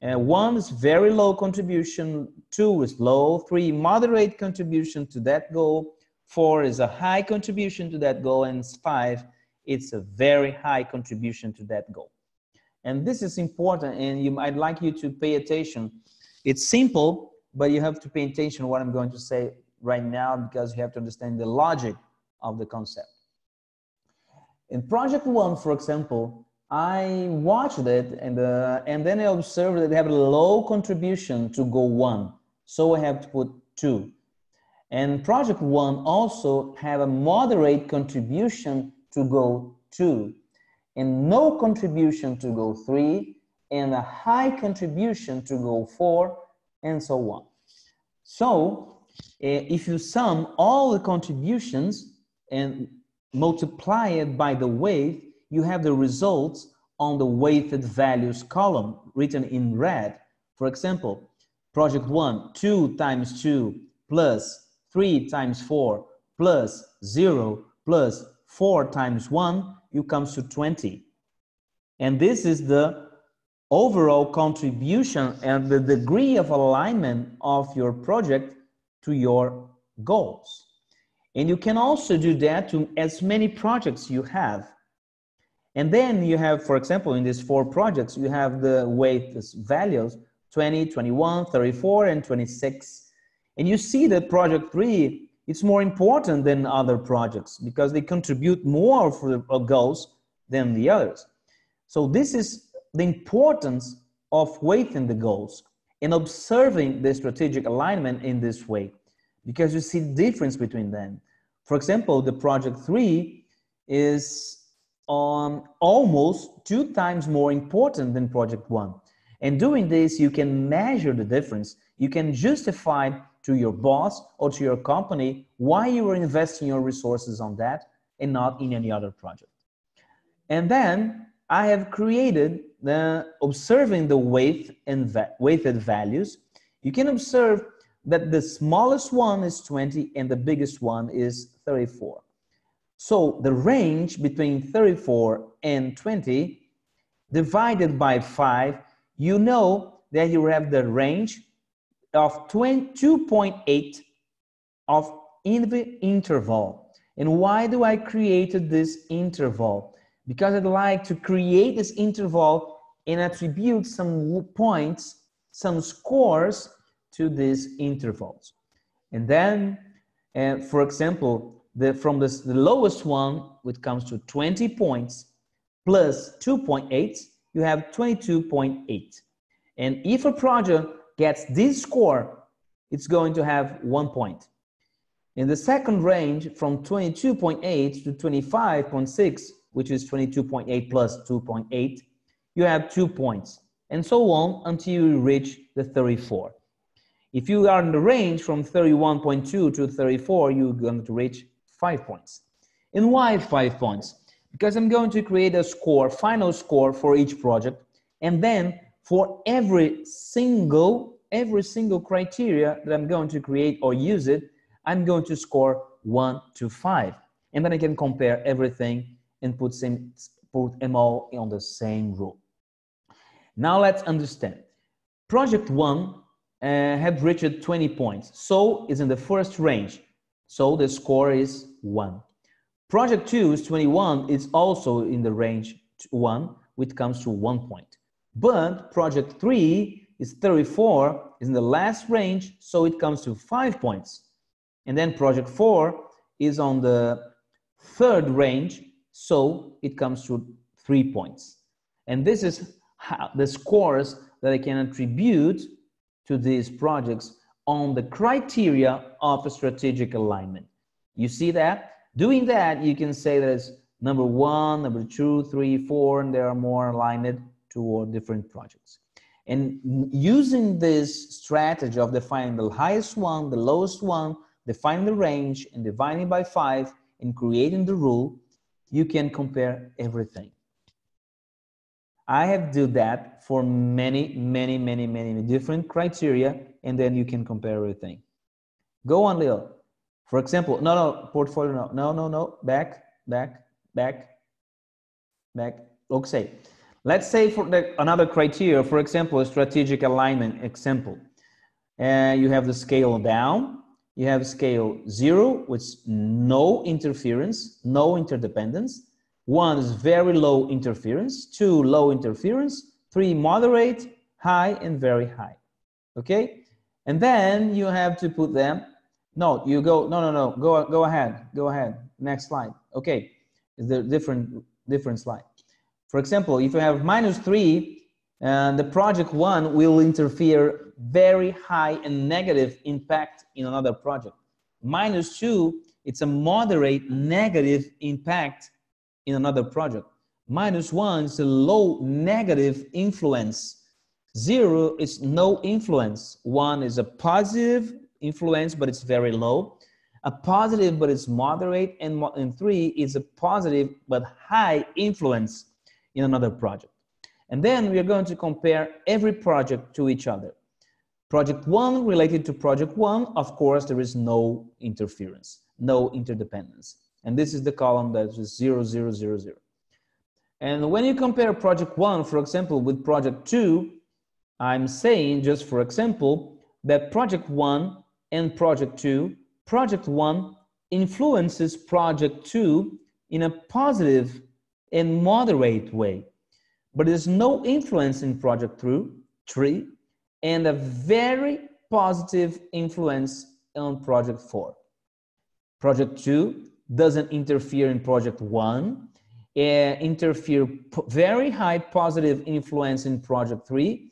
1 is very low contribution, 2 is low, 3 moderate contribution to that goal, 4 is a high contribution to that goal, and 5 it's a very high contribution to that goal. And this is important, and I'd like you to pay attention. It's simple, but you have to pay attention to what I'm going to say right now, because you have to understand the logic of the concept. In project 1, for example, I watched it and then I observed that they have a low contribution to goal 1. So I have to put 2. And project 1 also have a moderate contribution to goal 2, and no contribution to goal 3, and a high contribution to goal 4, and so on. So if you sum all the contributions and multiply it by the weight, you have the results on the weighted values column written in red. For example, project 1, 2 times 2 plus 3 times 4 plus 0 plus 4 times 1, you comes to 20. And this is the overall contribution and the degree of alignment of your project to your goals. And you can also do that to as many projects you have. And then you have, for example, in these 4 projects, you have the weight values 20, 21, 34, and 26. And you see that project 3, it's more important than other projects because they contribute more for the goals than the others. So this is the importance of weighting the goals and observing the strategic alignment in this way, because you see the difference between them. For example, the project 3 is almost 2 times more important than project 1. And doing this, you can measure the difference. You can justify to your boss or to your company why you are investing your resources on that and not in any other project. And then I have created observing the weight and weighted values. You can observe that the smallest one is 20 and the biggest one is 34. So the range between 34 and 20 divided by 5, you know that you have the range of 2.8 of in the interval. And why do I create this interval? Because I'd like to create this interval and attribute some points, some scores to these intervals. And then, for example, from the lowest one, which comes to 20 points, plus 2.8, you have 22.8. And if a project gets this score, it's going to have 1 point. In the second range, from 22.8 to 25.6, which is 22.8 plus 2.8, you have 2 points, and so on until you reach the 34. If you are in the range from 31.2 to 34, you're going to reach 5 points. And why 5 points? Because I'm going to create a score, final score for each project, and then for every single criteria that I'm going to create or use it, I'm going to score 1 to 5. And then I can compare everything and put them all on the same rule. Now let's understand. Project 1 have reached 20 points, so it's in the first range. So the score is 1. Project 2 is 21, it's also in the range 1, which comes to 1 point. But project 3 is 34, is in the last range, so it comes to 5 points. And then project 4 is on the third range, so it comes to 3 points. And this is how the scores that I can attribute to these projects on the criteria of a strategic alignment. You see that? Doing that, you can say that it's number 1, number 2, 3, 4, and there are more aligned to different projects. And using this strategy of defining the highest one, the lowest one, defining the range, and dividing by 5, and creating the rule, you can compare everything. I have done that for many different criteria, and then you can compare everything. Go on, Leo. For example, no, portfolio, no, back. Okay, let's say for another criteria, for example, a strategic alignment example. You have the scale down, you have scale 0, with no interference, no interdependence. 1 is very low interference, 2 low interference, 3 moderate, high, and very high. Okay, and then you have to put them. No, you go. No. Go ahead. Next slide. Okay, it's a different slide. For example, if you have -3, the project 1 will interfere very high and negative impact in another project. -2, it's a moderate negative impact in another project. -1 is a low negative influence. 0 is no influence. 1 is a positive influence, but it's very low. A positive, but it's moderate. And 3 is a positive, but high influence in another project. And then we are going to compare every project to each other. Project 1 related to project 1, of course, there is no interference, no interdependence. And this is the column that is 0, 0, 0, 0. And when you compare project 1, for example, with project 2, I'm saying, just for example, that project 1 and project 2, project 1 influences project 2 in a positive and moderate way. But there's no influence in project 3 and a very positive influence on project 4. Project 2 doesn't interfere in project 1, interfere very high positive influence in project 3,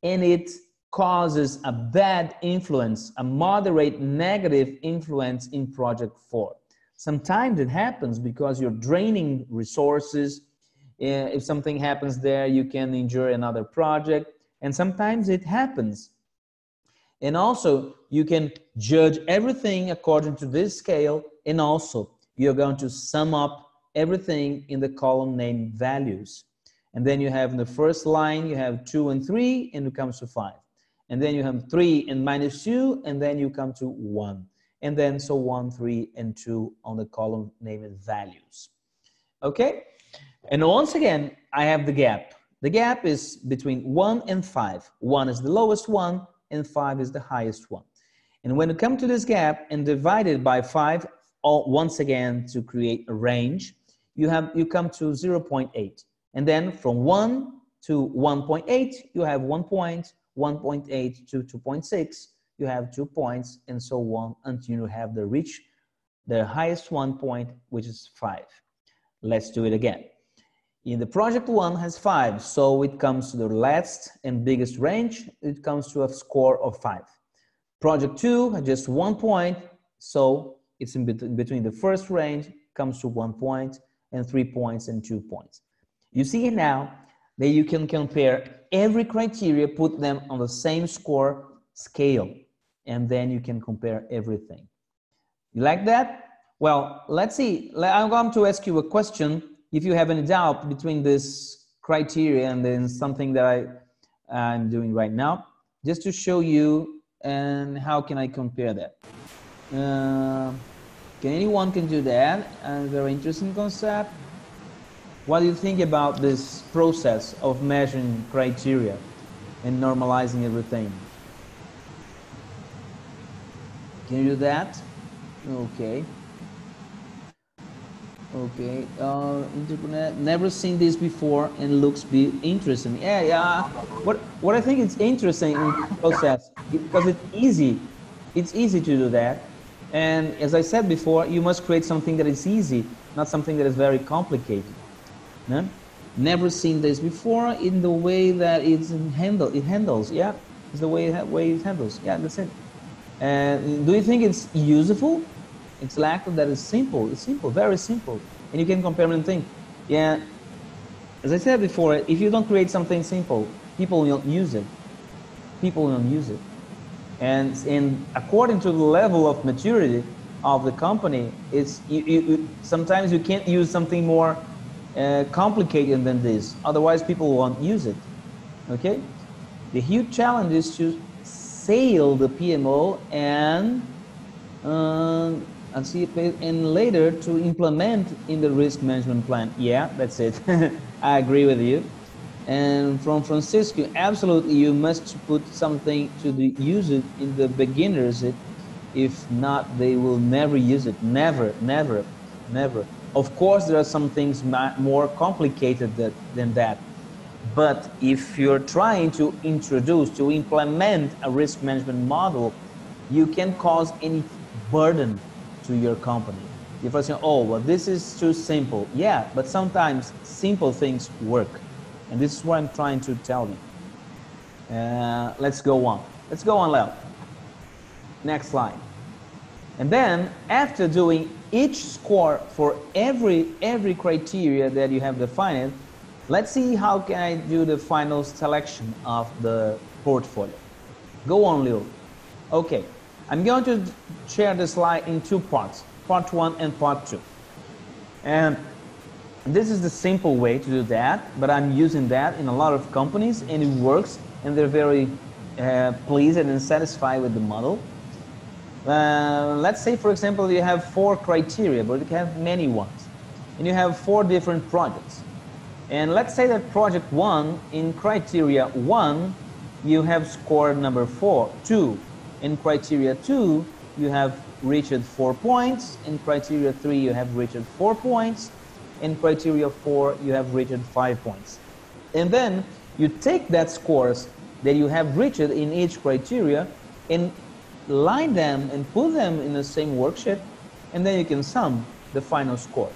and it causes a bad influence, a moderate negative influence in project 4. Sometimes it happens because you're draining resources. If something happens there, you can injure another project, and sometimes it happens. And also, you can judge everything according to this scale, and also you're going to sum up everything in the column named values. And then you have in the first line, you have 2 and 3, and it comes to 5. And then you have 3 and -2, and then you come to 1. And then so 1, 3, and 2 on the column named values. Okay? And once again, I have the gap. The gap is between 1 and 5. 1 is the lowest one, and 5 is the highest one. And when you come to this gap and divide it by 5, once again to create a range, you come to 0.8. And then from 1 to 1.8, you have 1 point, 1.8 to 2.6, you have 2 points, and so on until you have the highest 1 point, which is 5. Let's do it again. In the project 1 has 5, so it comes to the last and biggest range. It comes to a score of 5. Project 2 has just 1 point, so it's in between the first range, comes to 1 point, and 3 points and 2 points. You see now that you can compare every criteria, put them on the same score scale, and then you can compare everything. You like that? Well, let's see. I'm going to ask you a question. If you have any doubt between this criteria and then something that I'm doing right now, just to show you and how can I compare that. Anyone can do that. Very interesting concept. What do you think about this process of measuring criteria and normalizing everything? Can you do that? Okay. Okay. Interconnect. Never seen this before and looks interesting. Yeah. What I think is interesting in the process because it's easy. It's easy to do that. And as I said before, you must create something that is easy. not something that is very complicated. No? Never seen this before in the way that it handles. Yeah, it's the way it handles. Yeah, that's it. And do you think it's useful? Exactly, that is simple. It's simple, very simple. And you can compare and think, yeah, as I said before, if you don't create something simple, people will use it. People will use it. And according to the level of maturity of the company, it's sometimes you can't use something more complicated than this. Otherwise, people won't use it. Okay? The huge challenge is to sail the PMO and later to implement in the risk management plan. Yeah, that's it. I agree with you. And from Francisco, absolutely, you must put something to the user in the beginners. If not, they will never use it. Never, never, never. Of course, there are some things more complicated than that. But if you're trying to implement a risk management model, you can cause any burden to your company. If I say, oh, well, this is too simple. Yeah, but sometimes simple things work. And this is what I'm trying to tell you. Let's go on. Let's go on, Leo. Next slide. And then after doing each score for every criteria that you have defined, let's see how can I do the final selection of the portfolio. Go on, Leo. Okay, I'm going to share the slide in two parts, part 1 and part 2. And this is the simple way to do that, but I'm using that in a lot of companies and it works and they're very pleased and satisfied with the model. Let's say, for example, you have 4 criteria, but you can have many ones. And you have 4 different projects. And let's say that project 1, in criteria 1, you have scored number 2. In criteria 2, you have reached 4 points. In criteria 3, you have reached 4 points. In criteria 4, you have reached 5 points. And then you take that scores that you have reached in each criteria and line them and put them in the same worksheet, and then you can sum the final score.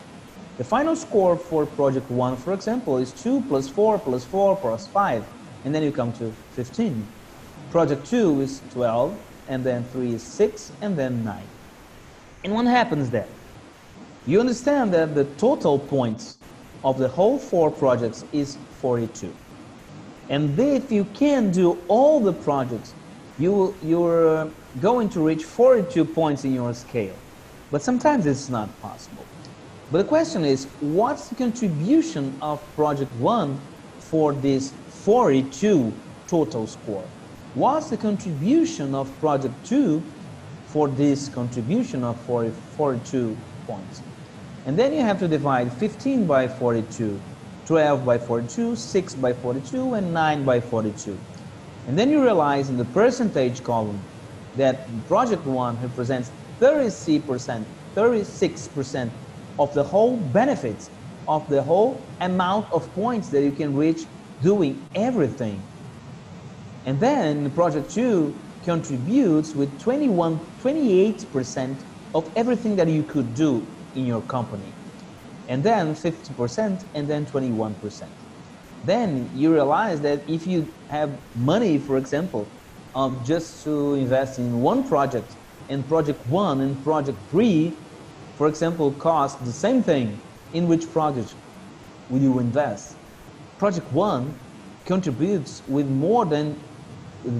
The final score for project 1, for example, is 2 plus 4 plus 4 plus 5, and then you come to 15. Project 2 is 12, and then 3 is 6, and then 9. And what happens there? You understand that the total points of the whole 4 projects is 42. And if you can do all the projects, you're going to reach 42 points in your scale. But sometimes it's not possible. But the question is, what's the contribution of project 1 for this 42 total score? What's the contribution of project 2 for this contribution of 42 points? And then you have to divide 15 by 42, 12 by 42, 6 by 42, and 9 by 42. And then you realize in the percentage column that project 1 represents 36% of the whole benefits, of the whole amount of points that you can reach doing everything. And then project 2 contributes with 28% of everything that you could do in your company. And then 50%, and then 21%. Then you realize that if you have money, for example, just to invest in one project, and project 1 and project 3, for example, cost the same thing, in which project will you invest? Project 1 contributes with more than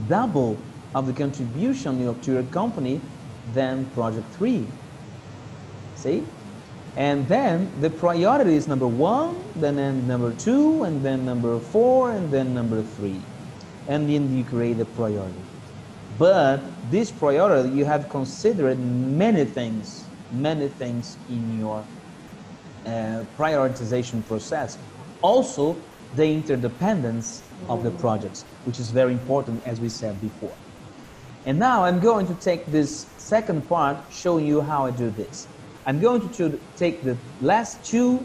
double of the contribution to your company than project 3. See? And then the priority is number 1, then number 2, and then number 4, and then number 3. And then you create a priority. But this priority, you have considered many things in your prioritization process. Also, the interdependence of the projects, which is very important, as we said before. And now I'm going to take this second part, showing you how I do this. I'm going to take the last 2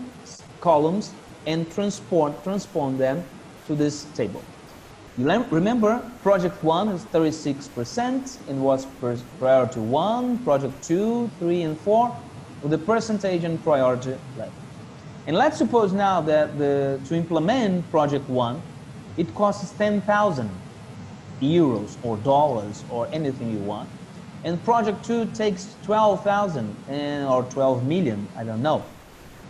columns and transform them to this table. You remember, project 1 is 36% and was priority 1, project 2, 3, and 4. with the percentage and priority level. And let's suppose now that to implement project 1, it costs 10,000 euros or dollars or anything you want. And project 2 takes 12,000 or 12 million, I don't know.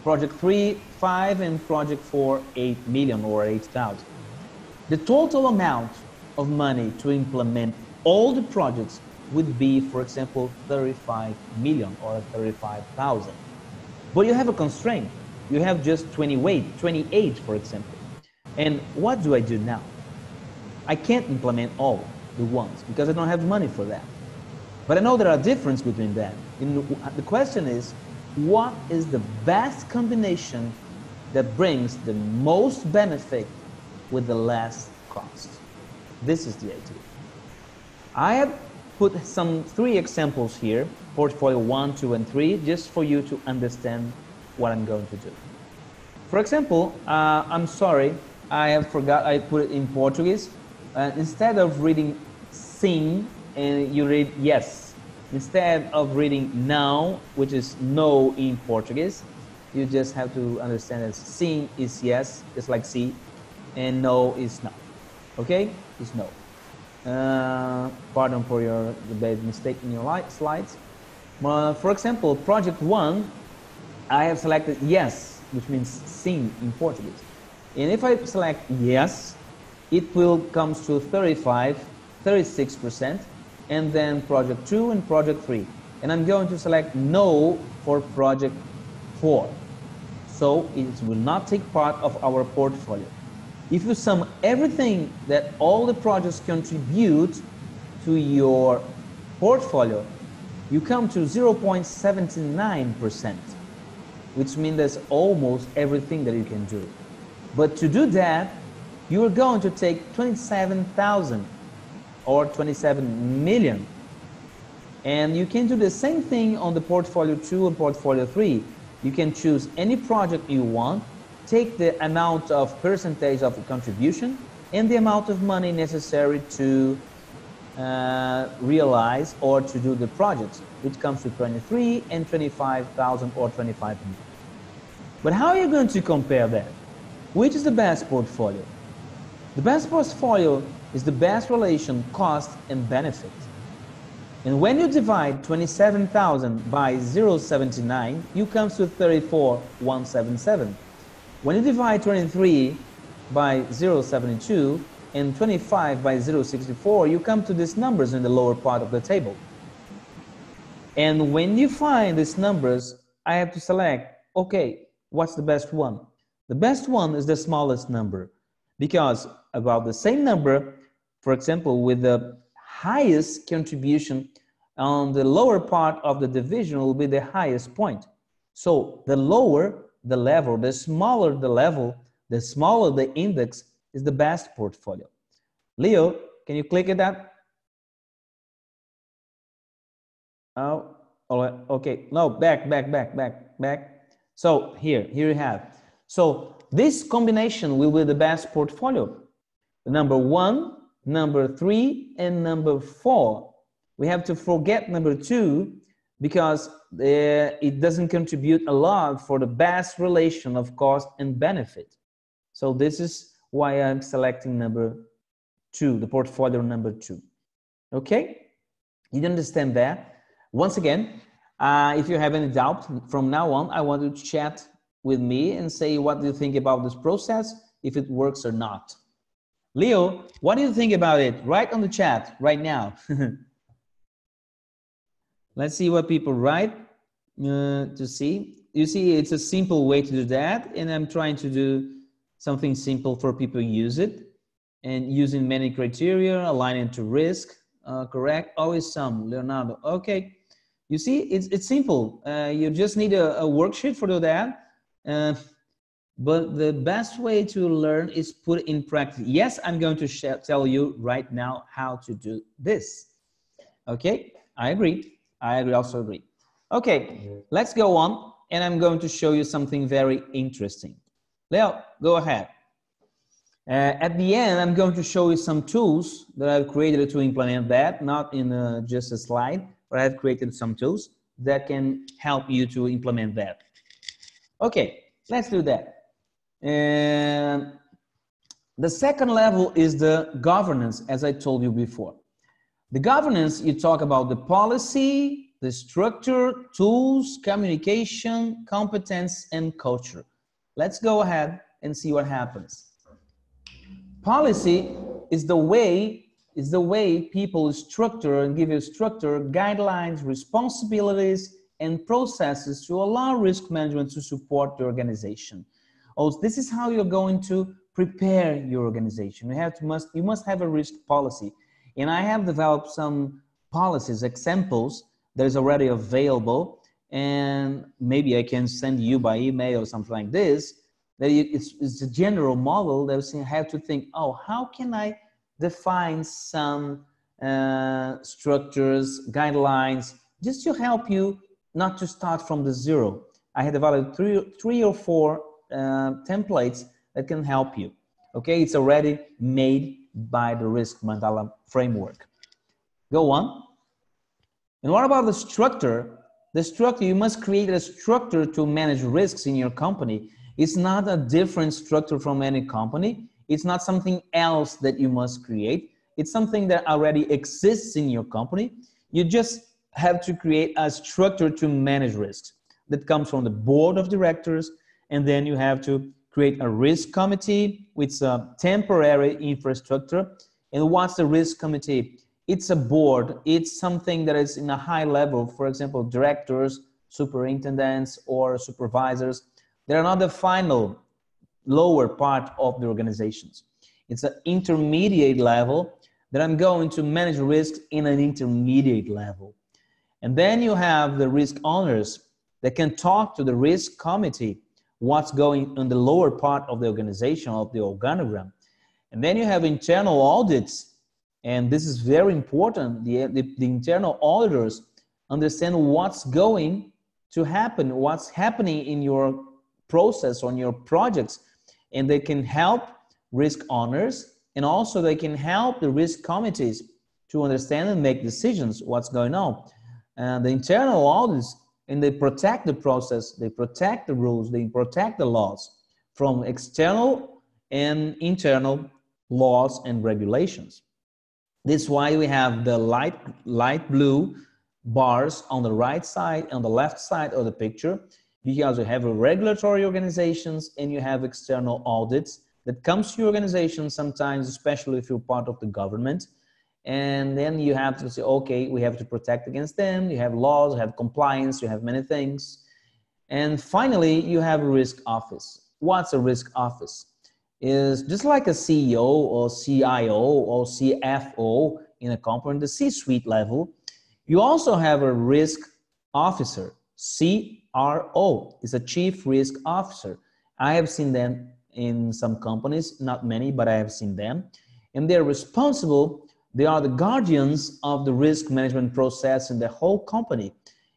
Project 3, 5, and project 4, 8 million or 8,000. The total amount of money to implement all the projects would be, for example, 35 million or 35,000. But you have a constraint. You have just 28, for example. And what do I do now? I can't implement all the ones because I don't have money for that. But I know there are differences between that. The question is, what is the best combination that brings the most benefit with the less cost? This is the idea. I have put some 3 examples here, portfolio 1, 2, and 3, just for you to understand what I'm going to do. For example, I'm sorry, I put it in Portuguese. Instead of reading sim, and you read yes. Instead of reading não, which is no in Portuguese, you just have to understand that sim is yes, just like si, and no is no. Okay? Is no. Pardon for the bad mistake in your slides. For example, project 1, I have selected yes, which means sim in Portuguese. And if I select yes, it will come to 36%, and then project 2 and project 3. And I'm going to select no for project 4. So it will not take part of our portfolio. If you sum everything that all the projects contribute to your portfolio, you come to 0.79%, which means that's almost everything that you can do. But to do that, you are going to take 27,000 or 27 million. And you can do the same thing on the portfolio 2 and portfolio 3. You can choose any project you want, take the amount of percentage of the contribution and the amount of money necessary to realize or to do the projects, which comes to 23 and 25,000 or 25 million. But how are you going to compare that? Which is the best portfolio? The best portfolio is the best relation cost and benefit. And when you divide 27,000 by 0.79, you come to 34,177. When you divide 23 by 0.72 and 25 by 0.64, you come to these numbers in the lower part of the table. And when you find these numbers, I have to select, okay, what's the best one? The best one is the smallest number, because about the same number, for example, with the highest contribution on the lower part of the division will be the highest point. So the lower the level, the smaller the level, the smaller the index is the best portfolio. Leo, can you click at that? Oh, okay. No, back. So here you have. So this combination will be the best portfolio. The number 1, number 3, and number 4. We have to forget number 2 because it doesn't contribute a lot for the best relation of cost and benefit. So this is why I'm selecting number 2, the portfolio number 2. Okay? You understand that? Once again, if you have any doubt, from now on, I want you to chat with me and say what do you think about this process, if it works or not. Leo, what do you think about it? Write on the chat right now. Let's see what people write to see. You see, it's a simple way to do that, and I'm trying to do something simple for people to use it, and using many criteria, aligning to risk, correct, always some, Leonardo, okay. You see, it's simple. You just need a worksheet for that. But the best way to learn is put in practice. Yes, I'm going to tell you right now how to do this. Okay, I agree. I also agree. Okay, let's go on. And I'm going to show you something very interesting. Leo, go ahead. At the end, I'm going to show you some tools that I've created to implement that, not in just a slide, but I've created some tools. that can help you to implement that. Okay, let's do that. And the second level is the governance, as I told you before. The governance, you talk about the policy, the structure, tools, communication, competence, and culture. Let's go ahead and see what happens. Policy is the way people structure and give you structure, guidelines, responsibilities, and processes to allow risk management to support the organization. Also, this is how you're going to prepare your organization. You must have a risk policy. And I have developed some policies, examples that is already available, and maybe I can send you by email or something like this. That it's a general model that you have to think, oh, how can I define some structures, guidelines, just to help you not to start from the zero. I had developed three or four templates that can help you. Okay, it's already made by the Risk Mandala framework. Go on. And what about the structure? The structure, you must create a structure to manage risks in your company. It's not a different structure from any company. It's not something else that you must create. It's something that already exists in your company. You just have to create a structure to manage risks that comes from the board of directors, and then you have to create a risk committee with a temporary infrastructure. And what's the risk committee? It's a board. It's something that is in a high level. For example, directors, superintendents, or supervisors. They're not the final lower part of the organizations. It's an intermediate level that I'm going to manage risks in an intermediate level. And then you have the risk owners that can talk to the risk committee what's going on the lower part of the organization, of the organogram. And then you have internal audits, and this is very important. The internal auditors understand what's going to happen, what's happening in your process, on your projects, and they can help risk owners, and also they can help the risk committees to understand and make decisions what's going on. The internal audits, and they protect the process, they protect the rules, they protect the laws from external and internal laws and regulations. This is why we have the light blue bars on the right side and the left side of the picture, because you have regulatory organizations and you have external audits that comes to your organization sometimes, especially if you're part of the government. And then you have to say, okay, we have to protect against them. You have laws, you have compliance, you have many things. And finally, you have a risk office. What's a risk office? Is just like a CEO or CIO or CFO in a company, the C-suite level. You also have a risk officer, CRO, is a chief risk officer. I have seen them in some companies, not many, but I have seen them. And they're responsible. They are the guardians of the risk management process in the whole company.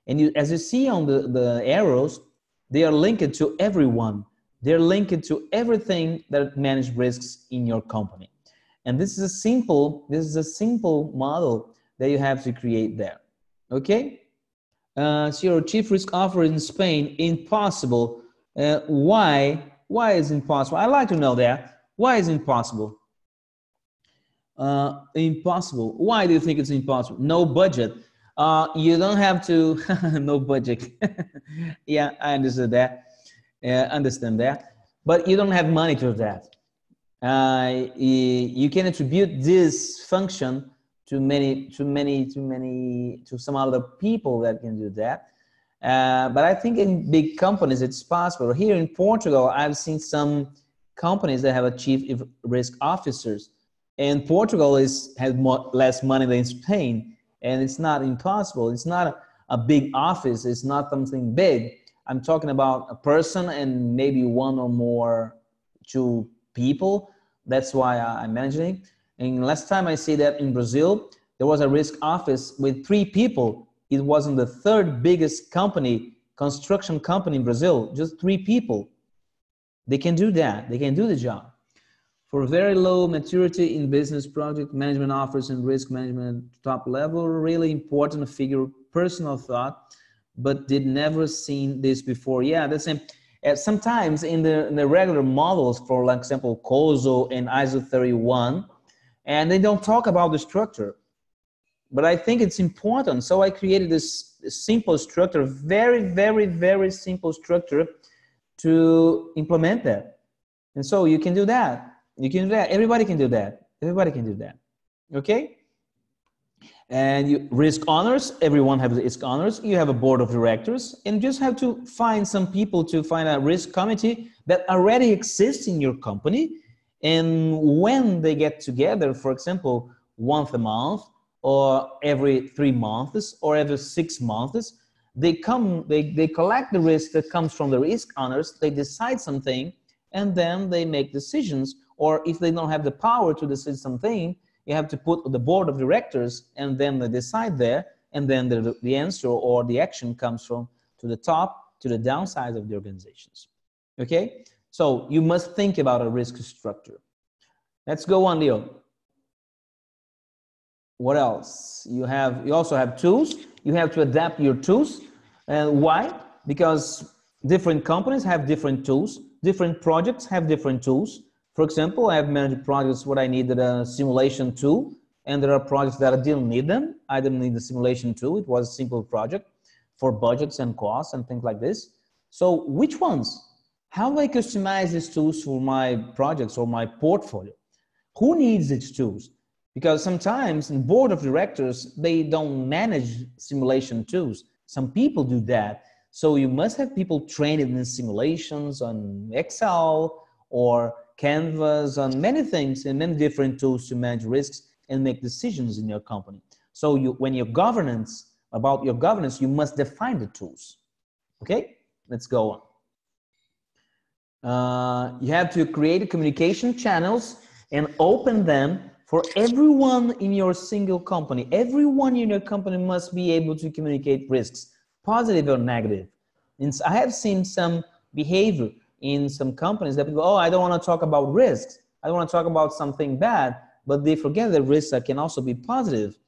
And as you see on the arrows, they are linked to everyone. They're linked to everything that manages risks in your company. And this is a simple model that you have to create there. Okay? So your chief risk officer in Spain, impossible. Why is it impossible? I'd like to know that. Why is it impossible? Impossible. Why do you think it's impossible? No budget. You don't have to, no budget. Yeah, I understand that. Understand that. But you don't have money to that. You can attribute this function to some other people that can do that. But I think in big companies, it's possible. Here in Portugal, I've seen some companies that have a chief risk officers. And Portugal has less money than Spain, and it's not impossible. It's not a big office. It's not something big. I'm talking about a person and maybe one or more, two people. That's why I'm managing. And last time I see that in Brazil, there was a risk office with 3 people. It wasn't the 3rd biggest company, construction company in Brazil, just 3 people. They can do that. They can do the job. For very low maturity in business, project management offers and risk management top level, really important figure, personal thought. but did never seen this before. Yeah, the same. Sometimes in the regular models, for example, COSO and ISO 31, and they don't talk about the structure. But I think it's important. So I created this simple structure, very, very, very simple structure to implement that. And so you can do that. You can do that. Everybody can do that. Everybody can do that. Okay? And risk owners, everyone has risk owners. You have a board of directors, and you just have to find some people to find a risk committee that already exists in your company. And when they get together, for example, once a month, or every 3 months, or every 6 months, they collect the risk that comes from the risk owners, they decide something, and then they make decisions. Or if they don't have the power to decide something, you have to put the board of directors, and then they decide there, and then the answer or the action comes from to the top to the downside of the organizations. Okay, so you must think about a risk structure. Let's go on, Leo. What else? You also have tools. You have to adapt your tools. And why? Because different companies have different tools. Different projects have different tools. For example, I have managed projects where I needed a simulation tool, and there are projects that I didn't need them. I didn't need the simulation tool. It was a simple project for budgets and costs and things like this. So which ones? How do I customize these tools for my projects or my portfolio? Who needs these tools? Because sometimes in board of directors, they don't manage simulation tools. Some people do that. So you must have people trained in simulations on Excel or Canvas, on many things and many different tools to manage risks and make decisions in your company. So when your governance, you must define the tools. Okay, let's go on. You have to create communication channels and open them for everyone in your single company. Everyone in your company must be able to communicate risks, positive or negative. And I have seen some behavior in some companies that people, oh, I don't want to talk about risks. I don't want to talk about something bad, but they forget that risks can also be positive.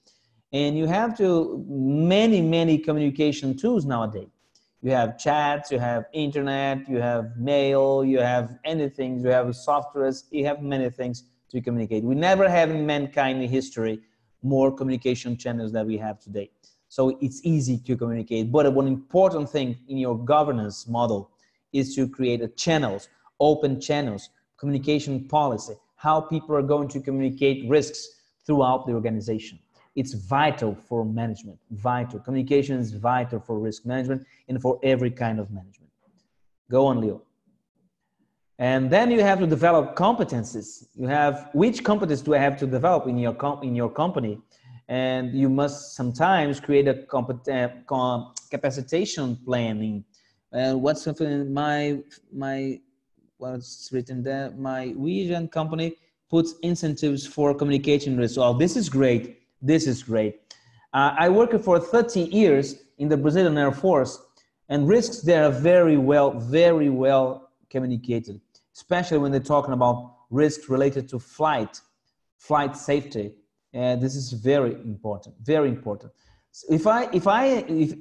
And you have many communication tools nowadays. You have chats, you have internet, you have mail, you have anything, you have softwares, you have many things to communicate. We never have in mankind history more communication channels than we have today. So it's easy to communicate. But one important thing in your governance model is to create channels, open channels, communication policy, how people are going to communicate risks throughout the organization. It's vital for management, vital. Communication is vital for risk management and for every kind of management. Go on, Leo. And then you have to develop competencies. You have, which competence do I have to develop in your company? And you must sometimes create a capacitation planning. What's something what's written there? My vision company puts incentives for communication risk. Oh, this is great. This is great. I worked for 30 years in the Brazilian Air Force, and risks there are very well communicated, especially when they're talking about risks related to flight safety. This is very important, very important. So if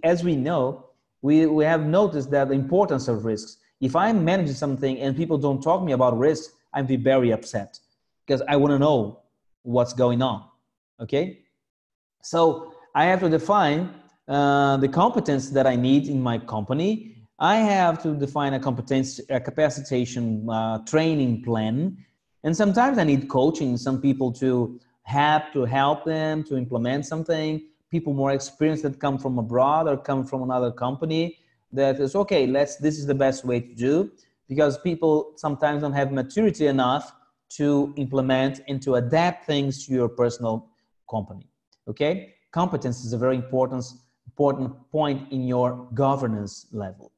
as we know, we have noticed that the importance of risks. If I'm managing something and people don't talk to me about risks, I'd be very upset because I want to know what's going on. Okay, so I have to define the competence that I need in my company. I have to define a capacitation training plan, and sometimes I need coaching. Some people to help them to implement something. People more experienced that come from abroad or come from another company that is okay. This is the best way to do, because people sometimes don't have maturity enough to implement and to adapt things to your personal company. Okay, competence is a very important point in your governance level.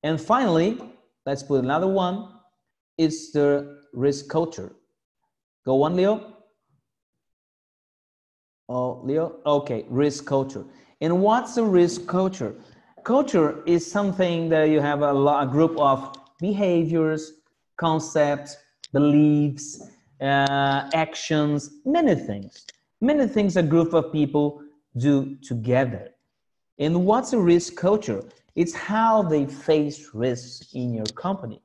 And finally, let's put another one. It's the risk culture. Go on, Leo. Oh, Leo. Okay, risk culture. And what's a risk culture? Culture is something that you have a group of behaviors, concepts, beliefs, actions, many things. Many things a group of people do together. And what's a risk culture? It's how they face risks in your company.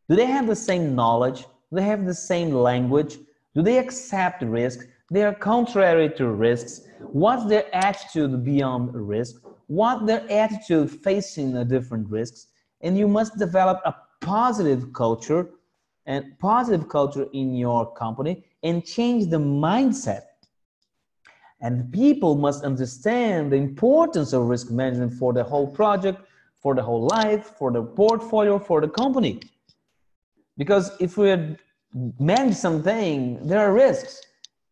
Do they have the same knowledge? Do they have the same language? Do they accept risk? They are contrary to risks. What's their attitude beyond risk? What their attitude facing the different risks? And you must develop a positive culture in your company and change the mindset. And people must understand the importance of risk management for the whole project, for the whole life, for the portfolio, for the company. Because if we manage something, there are risks.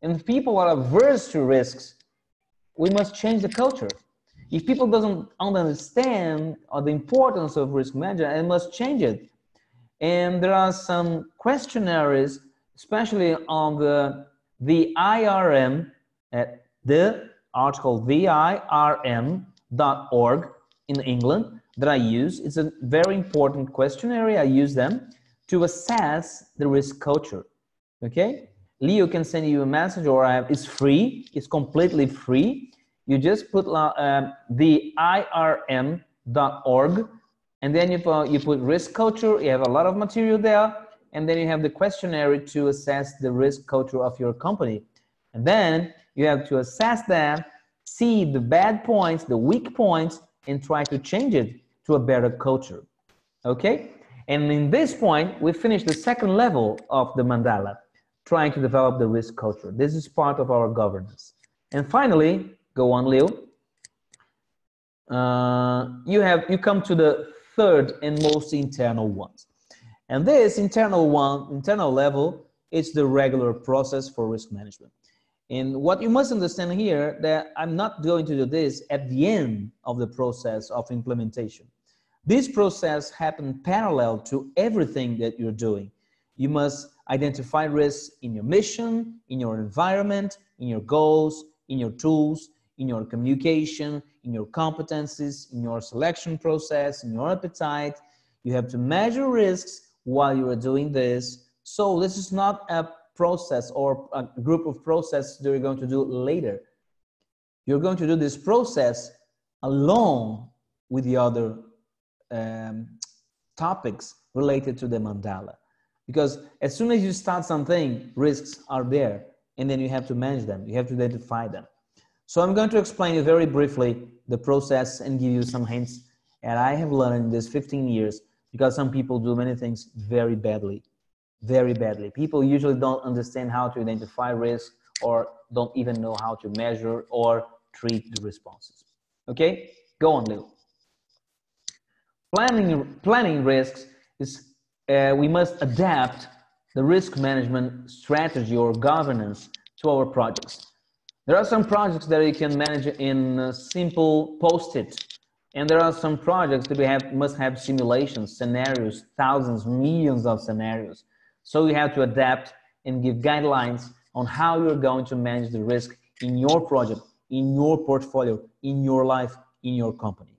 And if people are averse to risks, we must change the culture. If people don't understand the importance of risk management, I must change it. And there are some questionnaires, especially on the IRM, at the article virm.org in England that I use. It's a very important questionnaire. I use them to assess the risk culture. Okay? Leo can send you a message, or it's free. It's completely free. You just put the irm.org, and then you put risk culture. You have a lot of material there, and then you have the questionnaire to assess the risk culture of your company. And then you have to assess that, see the bad points, the weak points, and try to change it to a better culture. Okay? And in this point, we finish the second level of the mandala, trying to develop the risk culture. This is part of our governance. And finally, go on, Leo. You come to the third and most internal ones. And this internal level, is the regular process for risk management. And what you must understand here, that I'm not going to do this at the end of the process of implementation. This process happens parallel to everything that you're doing. You must identify risks in your mission, in your environment, in your goals, in your tools, in your communication, in your competencies, in your selection process, in your appetite. You have to measure risks while you are doing this. So this is not a process or a group of processes that you're going to do later. You're going to do this process along with the other topics related to the mandala. Because as soon as you start something, risks are there, and then you have to manage them. You have to identify them. So I'm going to explain you very briefly the process and give you some hints that I have learned in this 15 years, because some people do many things very badly, very badly. People usually don't understand how to identify risk, or don't even know how to measure or treat the responses. Okay, go on, Leo. Planning risks is we must adapt the risk management strategy or governance to our projects. There are some projects that you can manage in simple post-it, and there are some projects that must have simulations, scenarios, thousands, millions of scenarios. So you have to adapt and give guidelines on how you're going to manage the risk in your project, in your portfolio, in your life, in your company.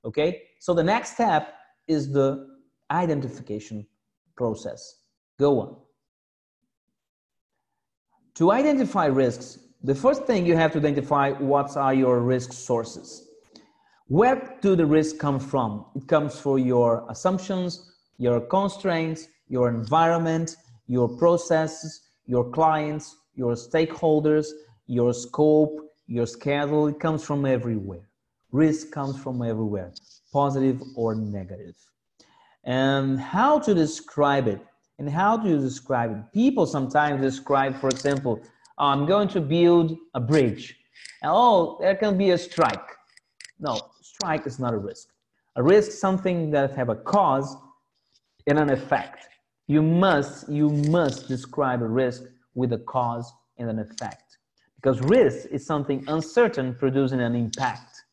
Okay? So the next step is the identification process. Go on. To identify risks, the first thing you have to identify what are your risk sources. Where do the risks come from? It comes from your assumptions, your constraints, your environment, your processes, your clients, your stakeholders, your scope, your schedule. It comes from everywhere. Risk comes from everywhere, positive or negative. And how to describe it? And how do you describe it? People sometimes describe, for example, I'm going to build a bridge. And, oh, there can be a strike. No, strike is not a risk. A risk is something that have a cause and an effect. You must describe a risk with a cause and an effect. Because risk is something uncertain producing an impact.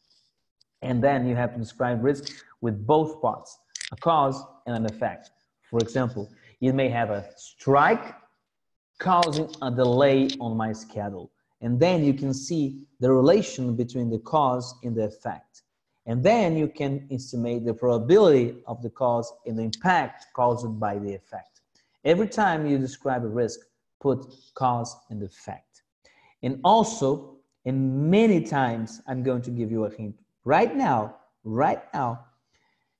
And then you have to describe risk with both parts, a cause and an effect. For example, you may have a strike causing a delay on my schedule. And then you can see the relation between the cause and the effect. And then you can estimate the probability of the cause and the impact caused by the effect. Every time you describe a risk, put cause and effect. And also, and many times, I'm going to give you a hint right now,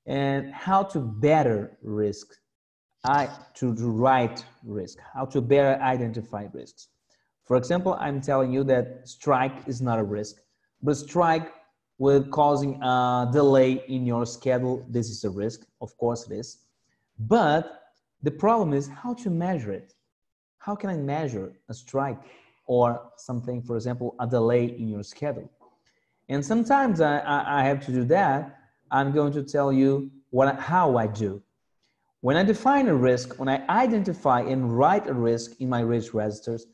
and how to better risk, to write risk, how to better identify risks. For example, I'm telling you that strike is not a risk, but strike with causing a delay in your schedule, this is a risk, of course it is. But the problem is how to measure it. How can I measure a strike or something, for example, a delay in your schedule? And sometimes I have to do that. I'm going to tell you how I do. When I define a risk, when I identify and write a risk in my risk registers,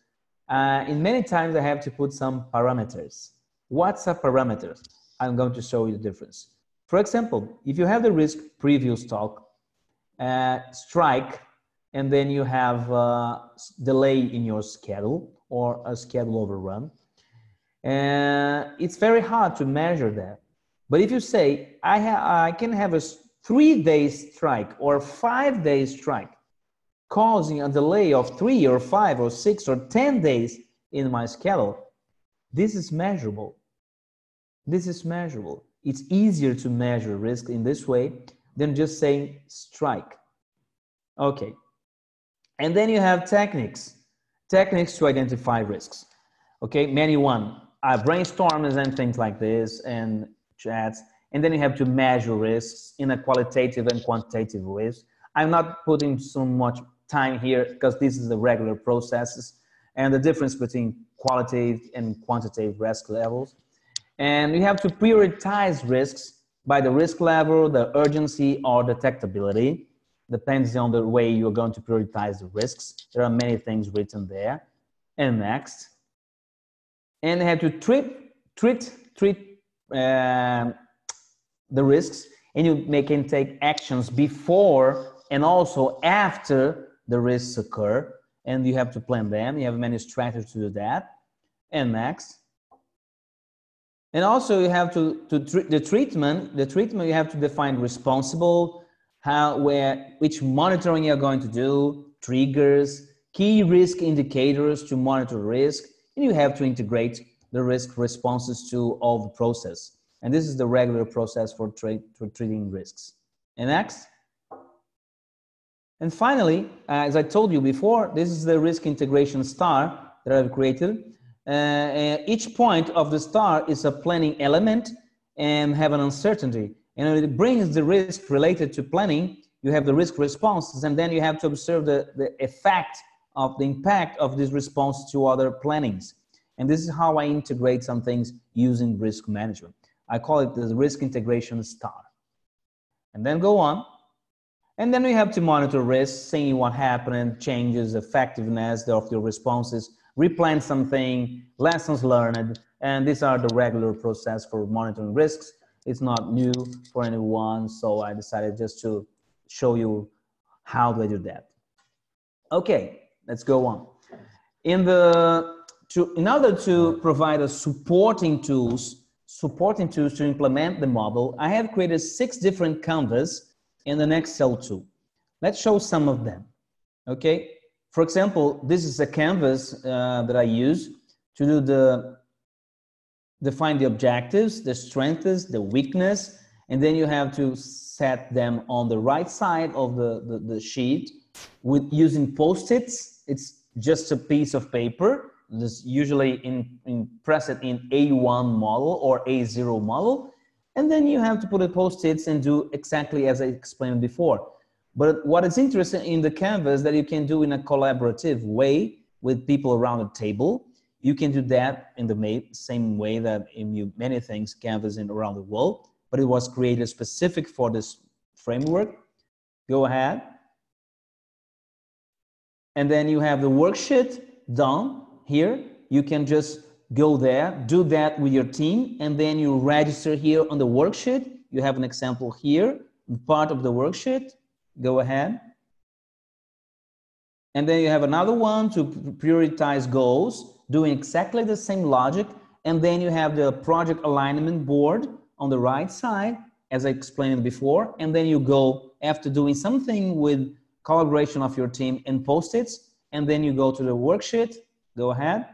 in many times I have to put some parameters. What's a parameter? I'm going to show you the difference. For example, if you have the risk preview stock, strike, and then you have delay in your schedule or a schedule overrun, it's very hard to measure that. But if you say, I can have a 3-day strike or 5-day strike causing a delay of 3 or 5 or 6 or 10 days in my schedule, this is measurable. This is measurable. It's easier to measure risk in this way than just saying strike. Okay. And then you have techniques to identify risks. Okay, many brainstorms and things like this and chats. And then you have to measure risks in a qualitative and quantitative ways. I'm not putting so much time here because this is the regular processes and the difference between qualitative and quantitative risk levels. And you have to prioritize risks by the risk level, the urgency, or detectability. Depends on the way you're going to prioritize the risks. There are many things written there. And next. And you have to treat the risks, and you can take actions before and also after the risks occur, and you have to plan them. You have many strategies to do that. And next. And also you have to treat the treatment you have to define responsible, which monitoring you're going to do, triggers, key risk indicators to monitor risk, and you have to integrate the risk responses to all the process. And this is the regular process for treating risks. And next. And finally, as I told you before, this is the risk integration star that I've created. Each point of the star is a planning element and have an uncertainty. And it brings the risk related to planning. You have the risk responses, and then you have to observe the effect of the impact of this response to other plannings. And this is how I integrate some things using risk management. I call it the risk integration star. And then go on. And then we have to monitor risks, seeing what happened, changes, effectiveness of your responses, replan something, lessons learned, and these are the regular process for monitoring risks. It's not new for anyone, so I decided just to show you how do I do that. Okay, let's go on. In order to provide supporting tools to implement the model, I have created 6 different canvas in an Excel tool. Let's show some of them. Okay. For example, this is a canvas that I use to do define the objectives, the strengths, the weakness, and then you have to set them on the right side of the sheet with using Post-its. It's just a piece of paper. This usually press it in A1 model or A0 model, and then you have to put a Post-its and do exactly as I explained before. But what is interesting in the canvas that you can do in a collaborative way with people around the table. You can do that in the same way that in many things canvas around the world, but it was created specific for this framework. Go ahead. And then you have the worksheet done here. You can just go there, do that with your team, and then you register here on the worksheet. You have an example here, part of the worksheet. Go ahead. And then you have another one to prioritize goals, doing exactly the same logic. And then you have the project alignment board on the right side, as I explained before. And then you go after doing something with collaboration of your team and Post-its. And then you go to the worksheet, go ahead.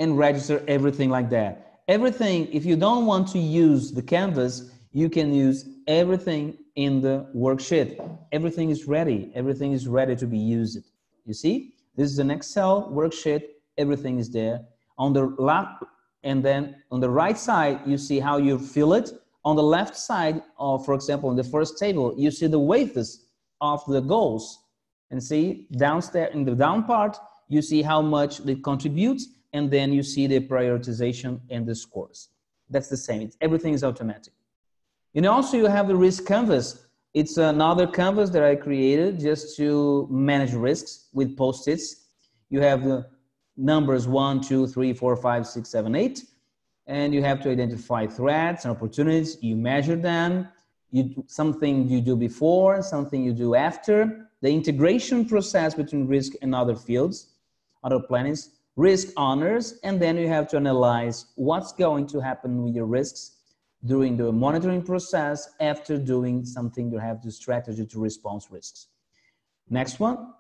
And register everything like that. everything, if you don't want to use the canvas, you can use everything in the worksheet. Everything is ready. Everything is ready to be used. You see, this is an Excel worksheet. Everything is there. On the left, and then on the right side, you see how you fill it. On the left side, for example, in the first table, you see the weights of the goals. And see, downstairs in the down part, you see how much it contributes, and then you see the prioritization and the scores. That's the same. Everything is automatic. And also you have the risk canvas. It's another canvas that I created just to manage risks with post-its. You have the numbers 1, 2, 3, 4, 5, 6, 7, 8. And you have to identify threats and opportunities. You measure them. Something you do before, something you do after. The integration process between risk and other fields, other plannings, risk honors, and then you have to analyze what's going to happen with your risks during the monitoring process after doing something. You have the strategy to respond to risks. Next one.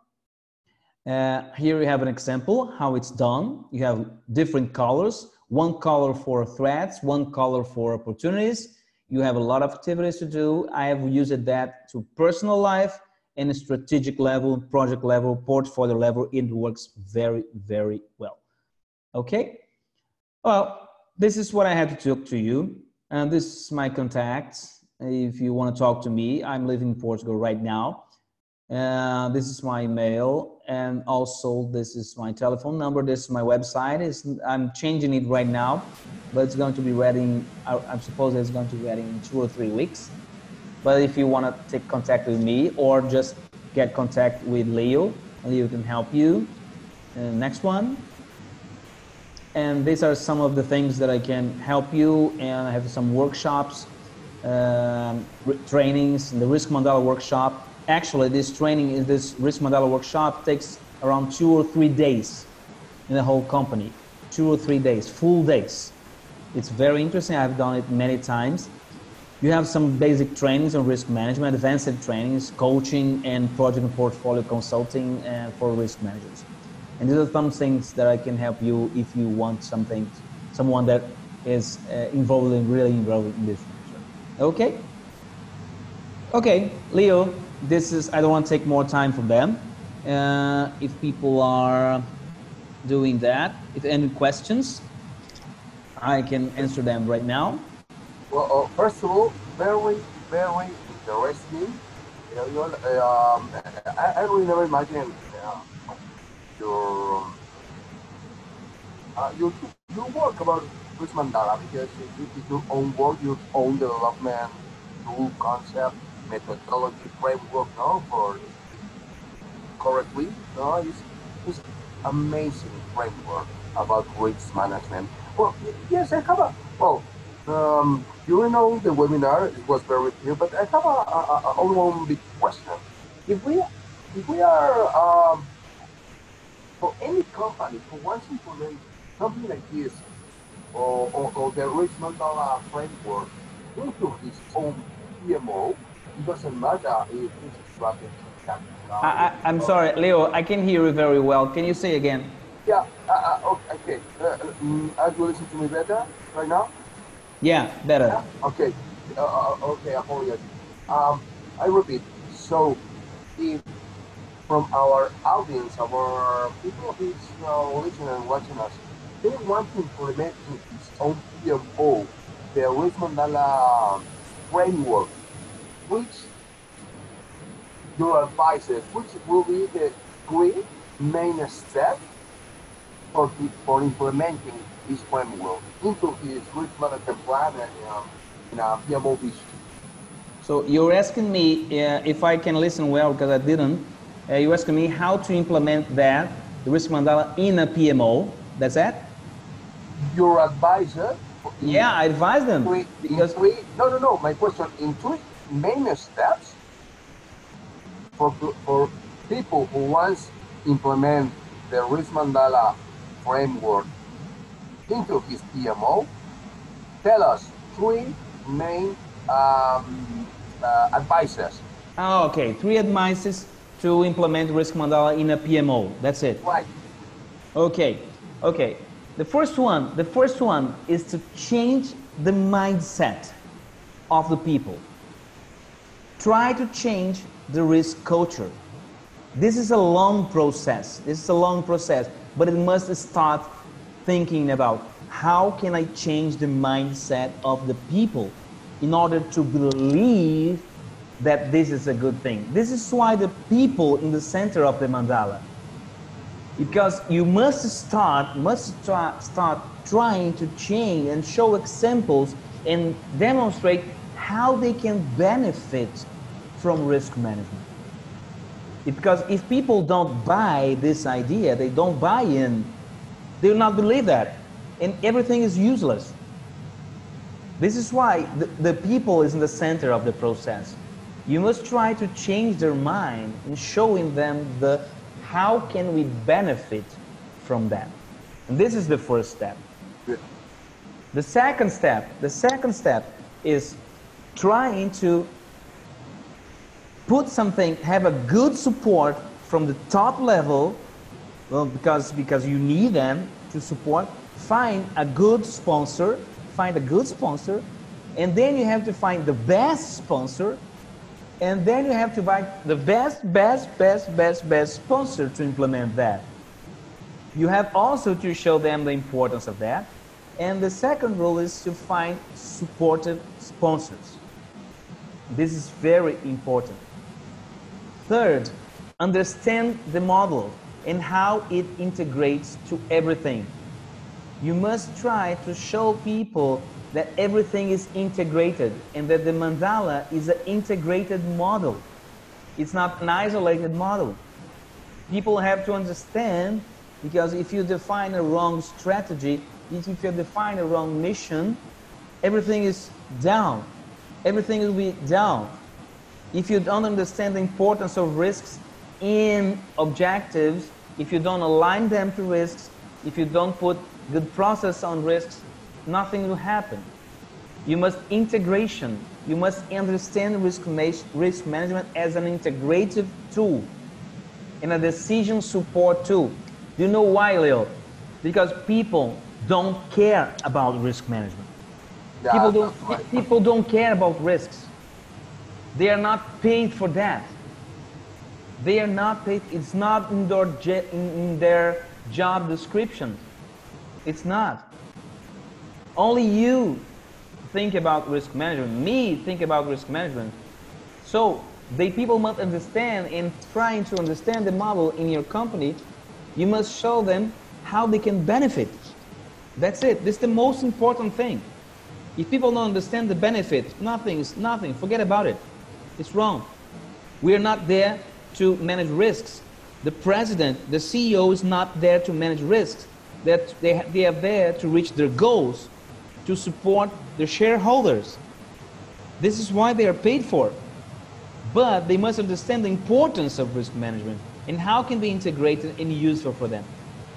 Here you have an example how it's done. You have different colors, one color for threats, one color for opportunities. You have a lot of activities to do. I have used that to personal life and strategic level, project level, portfolio level. It works very, very well. Okay. Well, this is what I had to talk to you. And this is my contact. If you want to talk to me, I'm living in Portugal right now. This is my email, and also this is my telephone number. This is my website. I'm changing it right now, but it's going to be ready. I suppose it's going to be ready in 2 or 3 weeks. But if you want to take contact with me or just get contact with Leo, Leo can help you. Next one. And these are some of the things that I can help you. And I have some workshops, trainings, the Risk Mandala workshop. Actually, this Risk Mandala workshop takes around 2 or 3 days in the whole company. 2 or 3 days, full days. It's very interesting. I've done it many times. You have some basic trainings on risk management, advanced trainings, coaching, and project and portfolio consulting for risk managers. And these are some things that I can help you if you want someone that is really involved in this future. Okay? Okay, Leo, I don't want to take more time from them. If people are doing that, if any questions, I can answer them right now. Well, first of all, very, very interesting. I really never imagined your work about Risk Mandala, because it's your own work, your own development, tool, concept, methodology, framework, no, for correctly. No, it's amazing framework about risk management. Well, yes, I have a, well, during all the webinar, it was very clear, but I have a one big question. If we are, for any company who wants to implement something like this, or the Risk Mandala framework into his own PMO, it doesn't matter if it's strategy. I'm sorry, Leo, I can hear you very well. Can you say again? Yeah, okay. Are you listening to me better right now? Yeah, better. Yeah? Okay. Okay, I apologize. I repeat. So, if from our audience, our people who is listening and watching us, they want to implement in its own PMO the Risk Mandala framework, which your advices, which will be the 3 main steps for implementing this framework into his risk management plan and a PMO vision. So you're asking me if I can listen well, because I didn't. You're asking me how to implement the Risk Mandala in a PMO. That's it? Your advisor. Yeah, I advise them. No. My question, in 3 main steps for people who wants to implement the Risk Mandala framework into his PMO, tell us 3 main advices. Oh, okay. 3 advices to implement Risk Mandala in a PMO. That's it. Right. Okay. The first one is to change the mindset of the people. Try to change the risk culture. This is a long process. But it must start thinking about how can I change the mindset of the people in order to believe that this is a good thing. This is why the people in the center of the mandala. Because you must start trying to change and show examples and demonstrate how they can benefit from risk management. Because if people don't buy this idea, they don't buy in, they will not believe that, and everything is useless. This is why the people is in the center of the process. You must try to change their mind and showing them how can we benefit from that. And this is the first step. The second step is trying to put something, have a good support from the top level, well, because you need them to support. Find a good sponsor, and then you have to find the best sponsor, and then you have to find the best sponsor to implement that. You have also to show them the importance of that. And the second rule is to find supportive sponsors. This is very important. Third, understand the model and how it integrates to everything. You must try to show people that everything is integrated and that the mandala is an integrated model. It's not an isolated model. People have to understand, because if you define a wrong strategy, if you define a wrong mission, everything is down. Everything will be down. If you don't understand the importance of risks in objectives, if you don't align them to risks, if you don't put good process on risks, nothing will happen. You must integration. You must understand risk management as an integrative tool and a decision support tool. Do you know why, Leo? Because people don't care about risk management. Yeah, people don't care about risks. They are not paid for that. They are not paid. It's not in their job description. It's not. Only you think about risk management. Me think about risk management. So people must understand, and trying to understand the model in your company, you must show them how they can benefit. That's it. This is the most important thing. If people don't understand the benefit, nothing. Forget about it. It's wrong. We are not there to manage risks. The president, the CEO is not there to manage risks. They are there to reach their goals, to support their shareholders. This is why they are paid for. But they must understand the importance of risk management and how can be integrated and useful for them.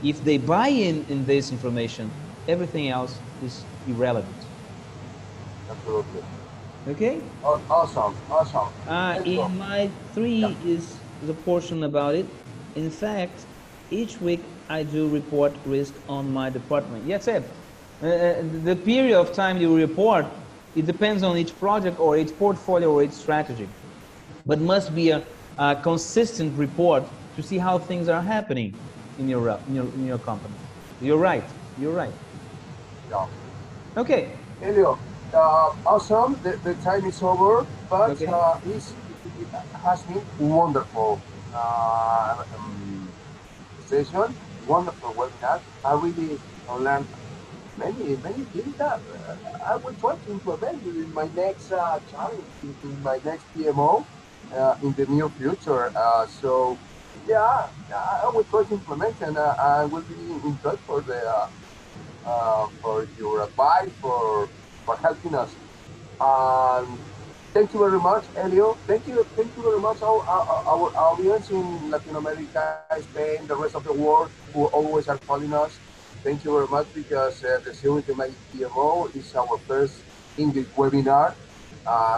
If they buy in this information, everything else is irrelevant. Absolutely. Okay? Awesome. In my 3 is the portion about it. In fact, each week I do report risk on my department. Yes, it. The period of time you report, it depends on each project or each portfolio or each strategy. But must be a consistent report to see how things are happening in your company. You're right. Yeah. Okay. Elio, awesome. The time is over, but okay. It has been wonderful session, wonderful webinar. I really learned many things that I will try to implement in my next challenge, in my next PMO in the near future. So yeah, I will try to implement, and I will be in touch for your advice, for helping us. Thank you very much, Elio. Thank you very much, our audience in Latin America, Spain, the rest of the world, who always are calling us. Thank you very much, because the series of my PMO is our first English webinar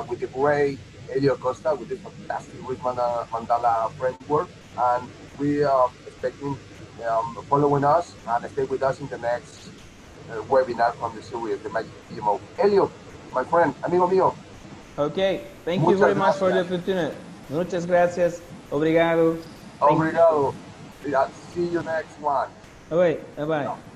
with the great Elio Costa, with this fantastic Risk Mandala framework, and we are expecting following us and stay with us in the next webinar from the series, the Magic PMO. Elio, my friend, amigo mío. Okay, thank you Muchas very much for the gracias. opportunity. Muchas gracias. Obrigado. Obrigado. See you next one. Bye bye.